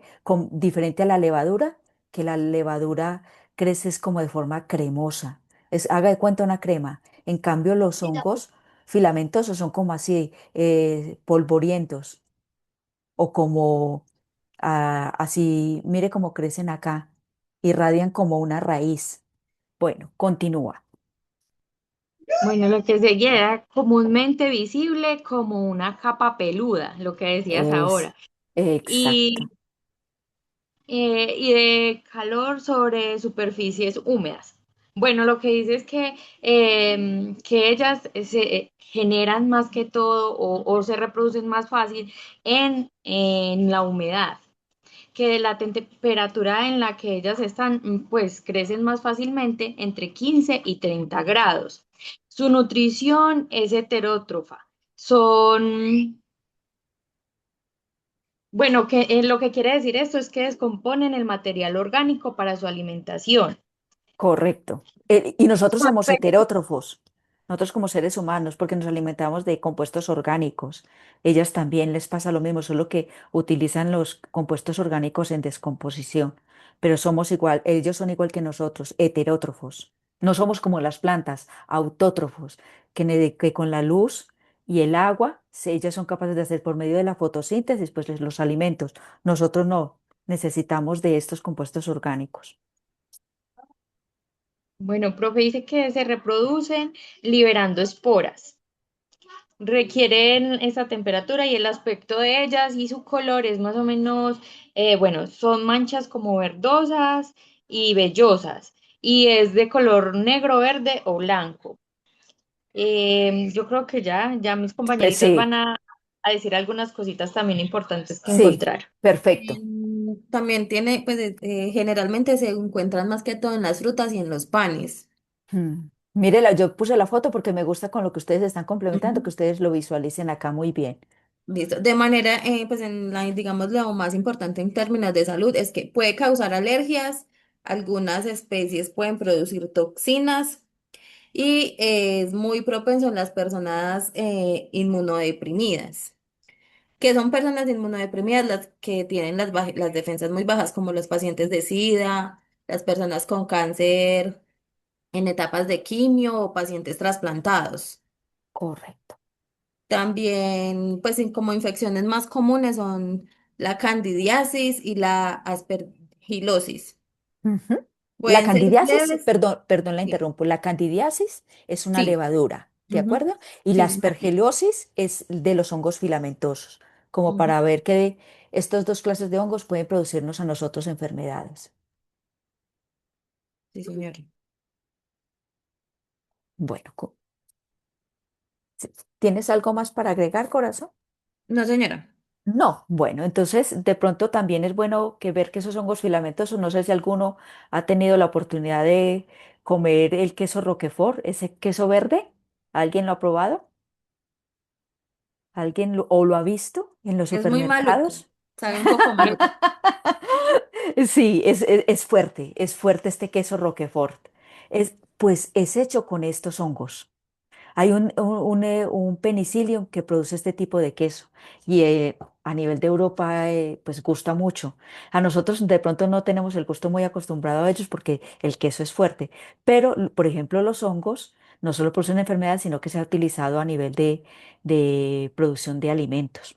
diferente a la levadura, que la levadura crece es como de forma cremosa. Haga de cuenta una crema. En cambio, los hongos filamentosos son como así, polvorientos, o como así, mire cómo crecen acá, irradian como una raíz. Bueno, continúa. Bueno, lo que seguía era comúnmente visible como una capa peluda, lo que decías Es ahora, exacto, y, y de calor sobre superficies húmedas. Bueno, lo que dice es que ellas se generan más que todo o se reproducen más fácil en la humedad, que de la temperatura en la que ellas están, pues crecen más fácilmente entre 15 y 30 grados. Su nutrición es heterótrofa. Son, bueno, lo que quiere decir esto es que descomponen el material orgánico para su alimentación. correcto. Y nosotros somos heterótrofos, nosotros como seres humanos, porque nos alimentamos de compuestos orgánicos. Ellas también les pasa lo mismo, solo que utilizan los compuestos orgánicos en descomposición. Pero somos igual, ellos son igual que nosotros, heterótrofos. No somos como las plantas, autótrofos, que con la luz y el agua, ellas son capaces de hacer por medio de la fotosíntesis, pues los alimentos. Nosotros no, necesitamos de estos compuestos orgánicos. Bueno, profe dice que se reproducen liberando esporas. Requieren esa temperatura y el aspecto de ellas y su color es más o menos, bueno, son manchas como verdosas y vellosas y es de color negro, verde o blanco. Yo creo que ya mis compañeritos Sí, van a decir algunas cositas también importantes que sí, encontrar. perfecto. También tiene, pues generalmente se encuentran más que todo en las frutas y en los panes. Mírela, yo puse la foto porque me gusta con lo que ustedes están complementando, que Ujú. ustedes lo visualicen acá muy bien. Listo. De manera, pues en la, digamos, lo más importante en términos de salud es que puede causar alergias, algunas especies pueden producir toxinas y es muy propenso en las personas inmunodeprimidas, que son personas inmunodeprimidas las que tienen las defensas muy bajas, como los pacientes de SIDA, las personas con cáncer en etapas de quimio o pacientes trasplantados. Correcto. También, pues como infecciones más comunes son la candidiasis y la aspergilosis. Ujú. La Pueden ser candidiasis, leves. perdón, la Sí, interrumpo. La candidiasis es una sí, levadura, ¿de ujú, acuerdo? Y la sí, señora. aspergillosis es de los hongos filamentosos, como Ujú, para ver que estas dos clases de hongos pueden producirnos a nosotros enfermedades. sí, señor. Bueno, ¿tienes algo más para agregar, corazón? No, señora. No, bueno, entonces de pronto también es bueno que ver que esos hongos filamentosos, no sé si alguno ha tenido la oportunidad de comer el queso Roquefort, ese queso verde. ¿Alguien lo ha probado? ¿O lo ha visto en los Es muy maluco. supermercados? Sabe un poco maluco. Sí, es fuerte este queso Roquefort. Pues es hecho con estos hongos. Hay un penicillium que produce este tipo de queso y a nivel de Europa pues gusta mucho. A nosotros de pronto no tenemos el gusto muy acostumbrado a ellos porque el queso es fuerte, pero por ejemplo los hongos no solo producen enfermedades, sino que se ha utilizado a nivel de producción de alimentos.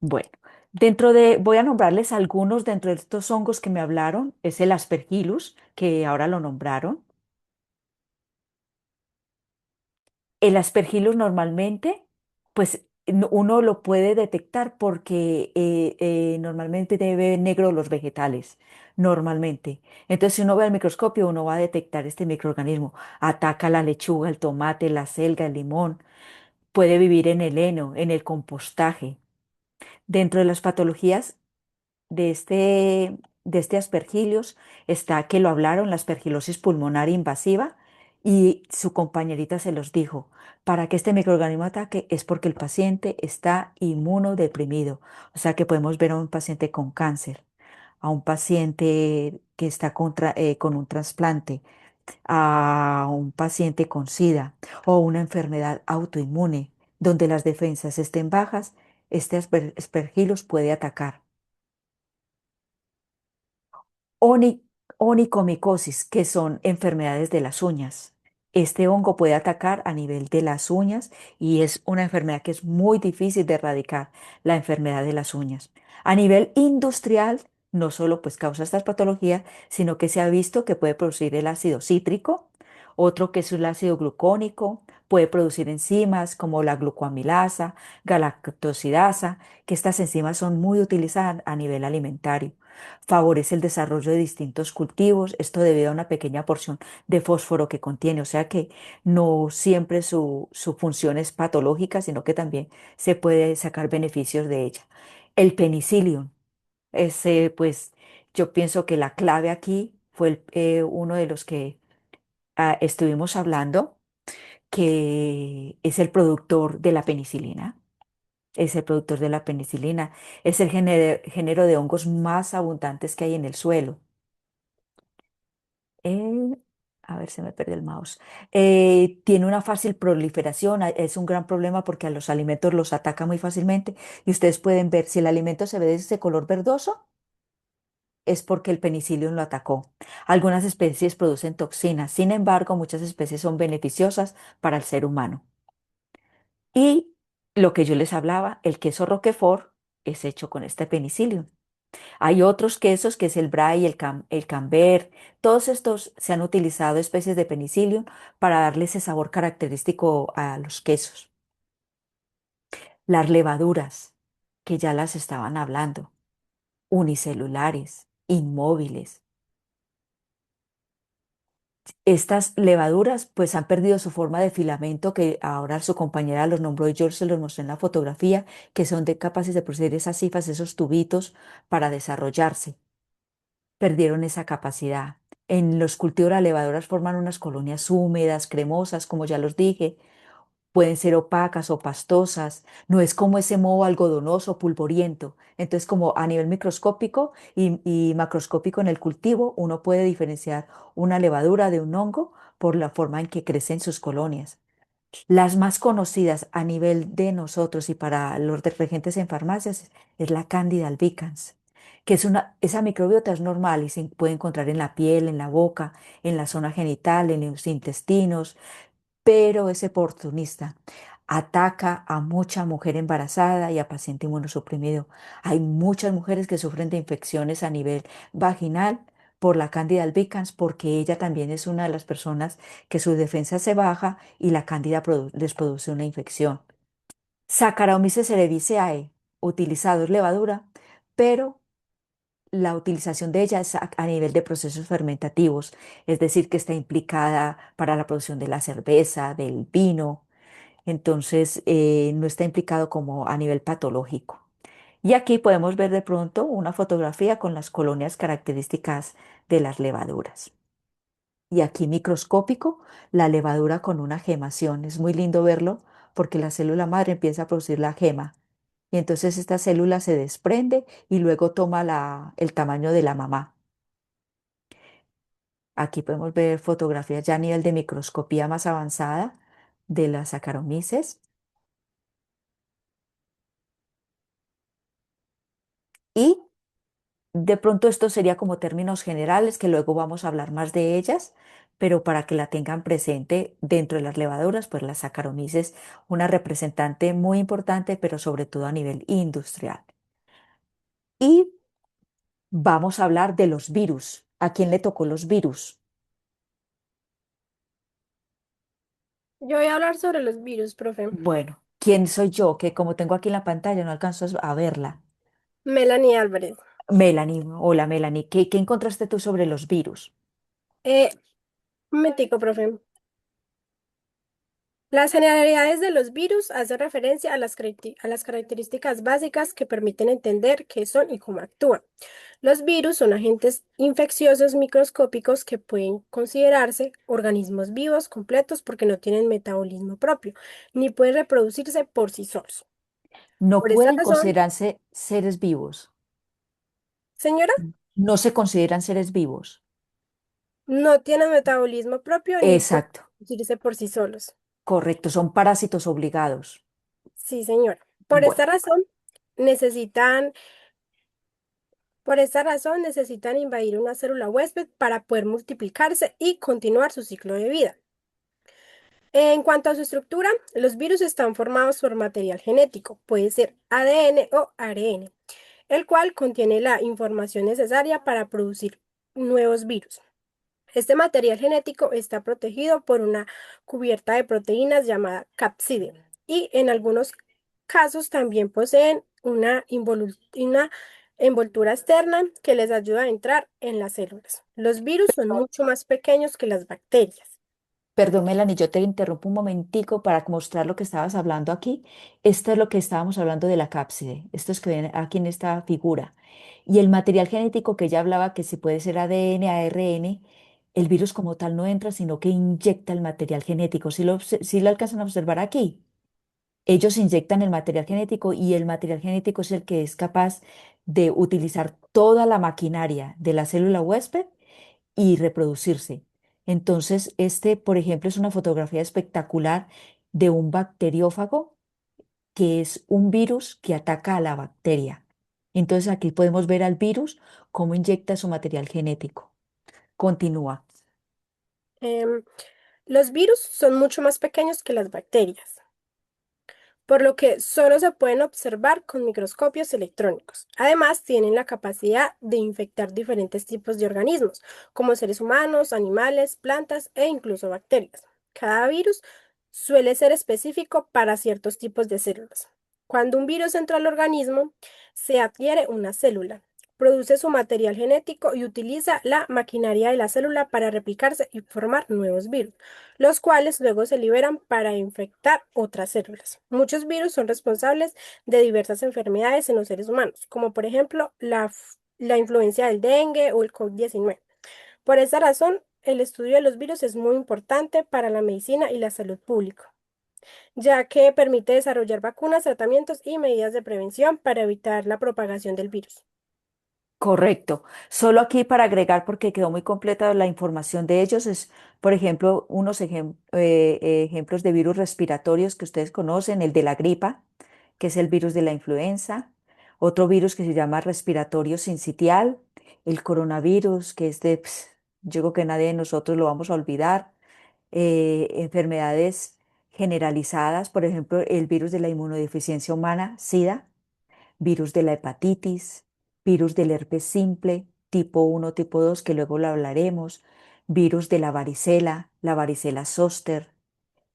Bueno, voy a nombrarles algunos dentro de estos hongos que me hablaron, es el Aspergillus, que ahora lo nombraron. El aspergillus normalmente, pues uno lo puede detectar porque normalmente debe negro los vegetales, normalmente. Entonces, si uno ve el microscopio, uno va a detectar este microorganismo. Ataca la lechuga, el tomate, la selga, el limón. Puede vivir en el heno, en el compostaje. Dentro de las patologías de este aspergillus está que lo hablaron, la aspergilosis pulmonar invasiva, y su compañerita se los dijo. Para que este microorganismo ataque es porque el paciente está inmunodeprimido. O sea que podemos ver a un paciente con cáncer, a un paciente que está con un trasplante, a un paciente con SIDA o una enfermedad autoinmune donde las defensas estén bajas, este aspergillus puede atacar. Oni- Onicomicosis, que son enfermedades de las uñas. Este hongo puede atacar a nivel de las uñas y es una enfermedad que es muy difícil de erradicar, la enfermedad de las uñas. A nivel industrial, no solo pues causa estas patologías, sino que se ha visto que puede producir el ácido cítrico, otro que es el ácido glucónico, puede producir enzimas como la glucoamilasa, galactosidasa, que estas enzimas son muy utilizadas a nivel alimentario. Favorece el desarrollo de distintos cultivos, esto debido a una pequeña porción de fósforo que contiene, o sea que no siempre su función es patológica, sino que también se puede sacar beneficios de ella. El penicillium, ese, pues yo pienso que la clave aquí fue uno de los que estuvimos hablando, que es el productor de la penicilina. Es el productor de la penicilina. Es el género de hongos más abundantes que hay en el suelo. Eh, a ver, se me perdió el mouse. Tiene una fácil proliferación. Es un gran problema porque a los alimentos los ataca muy fácilmente. Y ustedes pueden ver, si el alimento se ve de ese color verdoso, es porque el penicilio lo atacó. Algunas especies producen toxinas, sin embargo, muchas especies son beneficiosas para el ser humano. Y lo que yo les hablaba, el queso Roquefort es hecho con este penicilio. Hay otros quesos, que es el brie, el camembert, todos estos se han utilizado especies de penicilio para darle ese sabor característico a los quesos. Las levaduras, que ya las estaban hablando, unicelulares, inmóviles. Estas levaduras pues han perdido su forma de filamento que ahora su compañera los nombró y yo se los mostré en la fotografía, que son capaces de producir esas hifas, esos tubitos para desarrollarse. Perdieron esa capacidad. En los cultivos las levaduras forman unas colonias húmedas, cremosas, como ya los dije, pueden ser opacas o pastosas, no es como ese moho algodonoso, pulvoriento. Entonces, como a nivel microscópico y macroscópico en el cultivo, uno puede diferenciar una levadura de un hongo por la forma en que crecen sus colonias. Las más conocidas a nivel de nosotros y para los detergentes en farmacias es la Candida albicans, que esa microbiota es normal y se puede encontrar en la piel, en la boca, en la zona genital, en los intestinos, pero es oportunista. Ataca a mucha mujer embarazada y a paciente inmunosuprimido. Hay muchas mujeres que sufren de infecciones a nivel vaginal por la Candida albicans porque ella también es una de las personas que su defensa se baja y la Cándida les produce una infección. Saccharomyces cerevisiae, utilizado es levadura, pero la utilización de ella es a nivel de procesos fermentativos, es decir, que está implicada para la producción de la cerveza, del vino, entonces no está implicado como a nivel patológico. Y aquí podemos ver de pronto una fotografía con las colonias características de las levaduras. Y aquí microscópico, la levadura con una gemación. Es muy lindo verlo porque la célula madre empieza a producir la gema. Y entonces esta célula se desprende y luego toma el tamaño de la mamá. Aquí podemos ver fotografías ya a nivel de microscopía más avanzada de las Saccharomyces. Y de pronto esto sería como términos generales que luego vamos a hablar más de ellas, pero para que la tengan presente dentro de las levaduras, pues la Saccharomyces, una representante muy importante, pero sobre todo a nivel industrial. Y vamos a hablar de los virus. ¿A quién le tocó los virus? Yo voy a hablar sobre los virus, profe. Bueno, ¿quién soy yo? Que como tengo aquí en la pantalla no alcanzo a verla. Melanie Álvarez. Melanie, hola Melanie, ¿qué encontraste tú sobre los virus? Un momentico, profe. Las generalidades de los virus hacen referencia a a las características básicas que permiten entender qué son y cómo actúan. Los virus son agentes infecciosos microscópicos que pueden considerarse organismos vivos completos porque no tienen metabolismo propio, ni pueden reproducirse por sí solos. No Por esta pueden razón, considerarse seres vivos. señora, No se consideran seres vivos. no tienen metabolismo propio ni pueden Exacto, reproducirse por sí solos. correcto, son parásitos obligados. Sí, señora. Por Bueno, esta razón, necesitan Por esta razón necesitan invadir una célula huésped para poder multiplicarse y continuar su ciclo de vida. En cuanto a su estructura, los virus están formados por material genético, puede ser ADN o ARN. el cual contiene la información necesaria para producir nuevos virus. Este material genético está protegido por una cubierta de proteínas llamada cápside y en algunos casos también poseen una envoltura externa que les ayuda a entrar en las células. Los virus son mucho más pequeños que las bacterias. Perdón, Melanie, yo te interrumpo un momentico para mostrar lo que estabas hablando aquí. Esto es lo que estábamos hablando de la cápside. Esto es que ven aquí en esta figura. Y el material genético que ella hablaba, que si puede ser ADN, ARN, el virus como tal no entra, sino que inyecta el material genético. Si lo alcanzan a observar aquí, ellos inyectan el material genético y el material genético es el que es capaz de utilizar toda la maquinaria de la célula huésped y reproducirse. Entonces, por ejemplo, es una fotografía espectacular de un bacteriófago que es un virus que ataca a la bacteria. Entonces, aquí podemos ver al virus cómo inyecta su material genético. Continúa. Em, los virus son mucho más pequeños que las bacterias, por lo que solo se pueden observar con microscopios electrónicos. Además, tienen la capacidad de infectar diferentes tipos de organismos, como seres humanos, animales, plantas e incluso bacterias. Cada virus suele ser específico para ciertos tipos de células. Cuando un virus entra al organismo, se adquiere una célula, produce su material genético y utiliza la maquinaria de la célula para replicarse y formar nuevos virus, los cuales luego se liberan para infectar otras células. Muchos virus son responsables de diversas enfermedades en los seres humanos, como por ejemplo la influencia del dengue o el COVID-19. Por esta razón, el estudio de los virus es muy importante para la medicina y la salud pública, ya que permite desarrollar vacunas, tratamientos y medidas de prevención para evitar la propagación del virus. Correcto. Solo aquí para agregar, porque quedó muy completa la información de ellos, es, por ejemplo, unos ejemplos de virus respiratorios que ustedes conocen, el de la gripa, que es el virus de la influenza, otro virus que se llama respiratorio sincitial, el coronavirus, que es yo creo que nadie de nosotros lo vamos a olvidar, enfermedades generalizadas, por ejemplo, el virus de la inmunodeficiencia humana, SIDA, virus de la hepatitis, virus del herpes simple, tipo 1, tipo 2, que luego lo hablaremos, virus de la varicela zóster,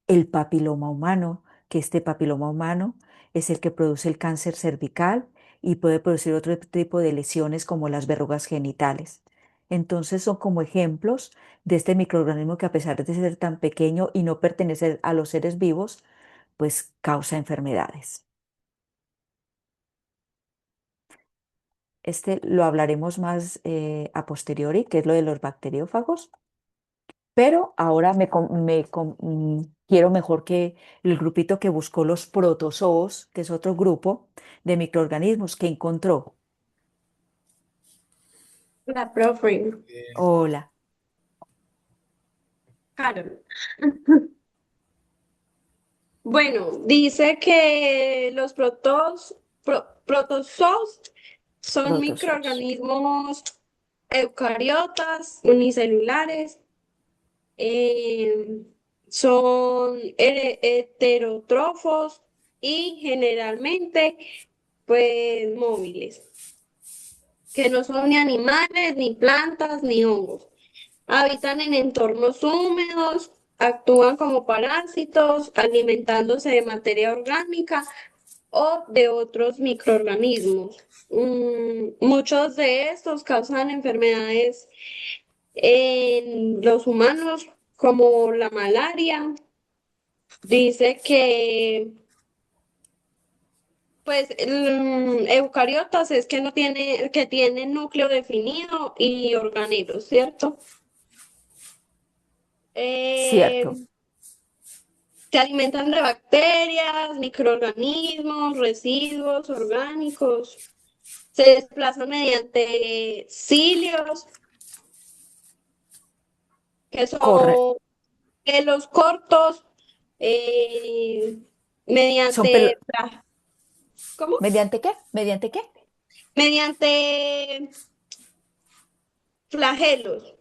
el papiloma humano, que este papiloma humano es el que produce el cáncer cervical y puede producir otro tipo de lesiones como las verrugas genitales. Entonces son como ejemplos de este microorganismo que a pesar de ser tan pequeño y no pertenecer a los seres vivos, pues causa enfermedades. Este lo hablaremos más a posteriori, que es lo de los bacteriófagos, pero ahora quiero mejor que el grupito que buscó los protozoos, que es otro grupo de microorganismos que encontró. La profe, Hola, Carol. Bueno, dice que los protozoos son protozoos. microorganismos eucariotas, unicelulares, eh, son heterótrofos y generalmente pues móviles, que no son ni animales, ni plantas, ni hongos. Habitan en entornos húmedos, actúan como parásitos, alimentándose de materia orgánica o de otros microorganismos. Muchos de estos causan enfermedades en los humanos, como la malaria. Dice que, pues, eucariotas es que no tiene, que tienen núcleo definido y orgánulos, ¿cierto? Cierto, Se alimentan de bacterias, microorganismos, residuos orgánicos. Se desplazan mediante cilios, que correcto. son pelos cortos, eh, Son pelo- mediante, ¿cómo? ¿Mediante qué? ¿Mediante qué? Mediante flagelos,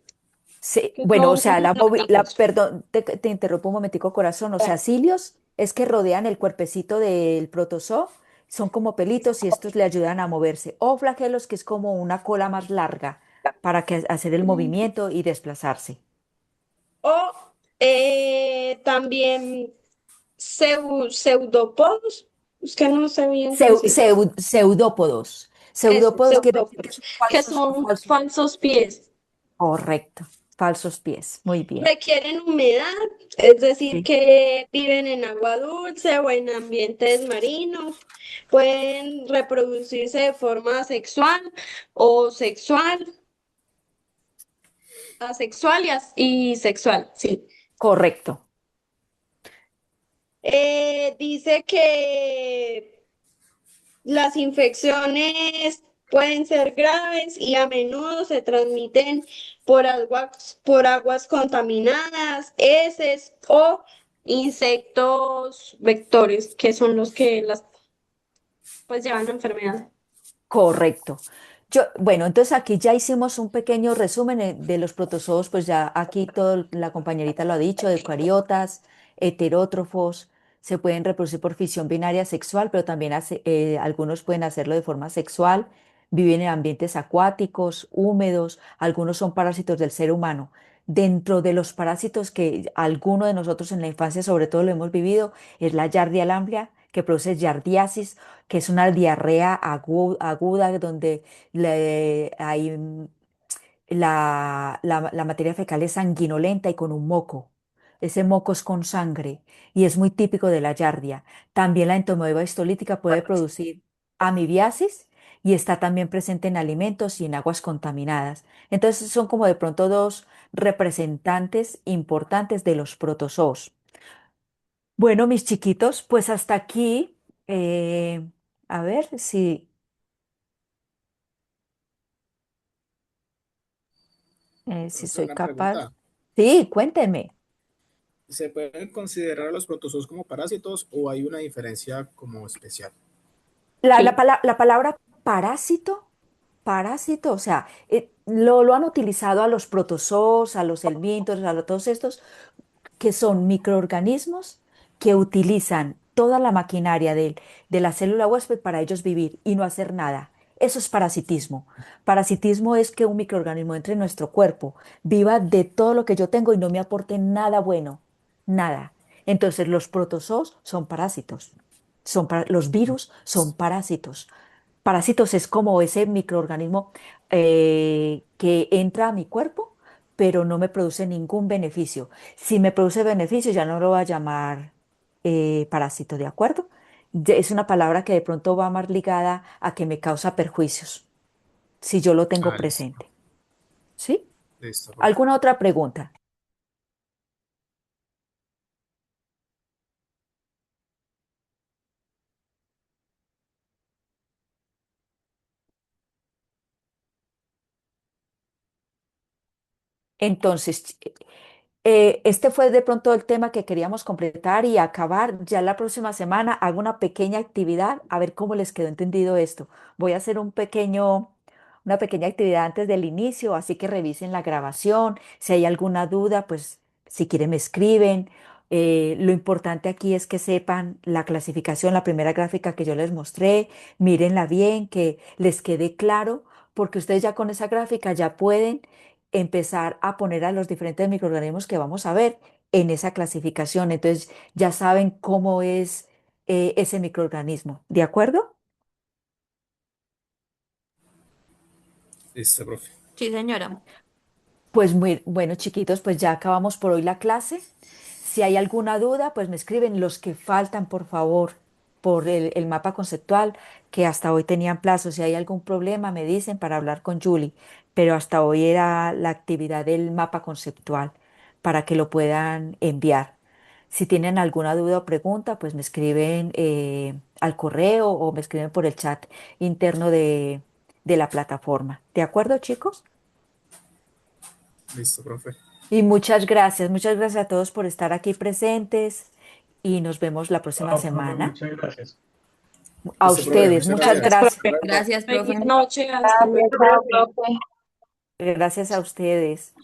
Sí, que bueno, o son sea, largos. perdón, te interrumpo un momentico, corazón. O sea, cilios es que rodean el cuerpecito del protozoo, son como pelitos y estos le ayudan a moverse. O flagelos, que es como una cola más larga para hacer el movimiento y desplazarse. O también pseudópodos, es que no sé bien qué decir. Pseudópodos. Eso, Pseudópodos quiere decir que pseudópodos, son que falsos, son falsos. falsos pies. Correcto, falsos pies. Muy bien. Requieren humedad, es decir, Sí, que viven en agua dulce o en ambientes marinos. Pueden reproducirse de forma sexual o sexual, asexual y sexual, sí. correcto. Dice que las infecciones pueden ser graves y a menudo se transmiten por aguas contaminadas, heces o insectos vectores, que son los que las pues llevan la enfermedad. Correcto. Bueno, entonces aquí ya hicimos un pequeño resumen de los protozoos, pues ya aquí todo, la compañerita lo ha dicho, eucariotas, heterótrofos, se pueden reproducir por fisión binaria sexual, pero también algunos pueden hacerlo de forma sexual, viven en ambientes acuáticos, húmedos, algunos son parásitos del ser humano. Dentro de los parásitos que alguno de nosotros en la infancia sobre todo lo hemos vivido, es la Yardia lamblia, que produce yardiasis, que es una diarrea aguda donde hay, la materia fecal es sanguinolenta y con un moco. Ese moco es con sangre y es muy típico de la yardia. También la entomoeba histolítica puede producir amibiasis y está también presente en alimentos y en aguas contaminadas. Entonces son como de pronto dos representantes importantes de los protozoos. Bueno, mis chiquitos, pues hasta aquí. eh, a ver si Profe, soy una capaz. pregunta. Sí, cuéntenme. ¿Se pueden considerar a los protozoos como parásitos o hay una diferencia como especial? Sí. La palabra parásito, o sea, lo han utilizado a los protozoos, a los helmintos, todos estos, que son microorganismos que utilizan toda la maquinaria de la célula huésped para ellos vivir y no hacer nada. Eso es parasitismo. Parasitismo es que un microorganismo entre en nuestro cuerpo, viva de todo lo que yo tengo y no me aporte nada bueno, nada. Entonces los protozoos son parásitos. Los virus son parásitos. Parásitos es como ese microorganismo que entra a mi cuerpo, pero no me produce ningún beneficio. Si me produce beneficio, ya no lo voy a llamar parásito, ¿de acuerdo? Es una palabra que de pronto va más ligada a que me causa perjuicios, si yo lo tengo Ah, listo. presente. ¿Sí? Listo, profe. ¿Alguna otra pregunta? Entonces, este fue de pronto el tema que queríamos completar y acabar. Ya la próxima semana hago una pequeña actividad a ver cómo les quedó entendido esto. Voy a hacer una pequeña actividad antes del inicio, así que revisen la grabación. Si hay alguna duda, pues si quieren me escriben. Lo importante aquí es que sepan la clasificación, la primera gráfica que yo les mostré, mírenla bien, que les quede claro, porque ustedes ya con esa gráfica ya pueden empezar a poner a los diferentes microorganismos que vamos a ver en esa clasificación. Entonces ya saben cómo es ese microorganismo. ¿De acuerdo? Listo, profe. Sí, señora. Pues muy bueno, chiquitos, pues ya acabamos por hoy la clase. Si hay alguna duda, pues me escriben los que faltan, por favor, por el mapa conceptual, que hasta hoy tenían plazo. Si hay algún problema, me dicen para hablar con Julie, pero hasta hoy era la actividad del mapa conceptual para que lo puedan enviar. Si tienen alguna duda o pregunta, pues me escriben al correo o me escriben por el chat interno de la plataforma. ¿De acuerdo, chicos? Listo, profe. Y muchas gracias a todos por estar aquí presentes y nos vemos la próxima Chao, profe, semana. muchas gracias. A Listo, profe. ustedes, Muchas muchas gracias. Gracias, gracias. Hasta profe. luego. Gracias, Feliz profe. noche, hasta luego. Gracias, chao, profe. Gracias a ustedes.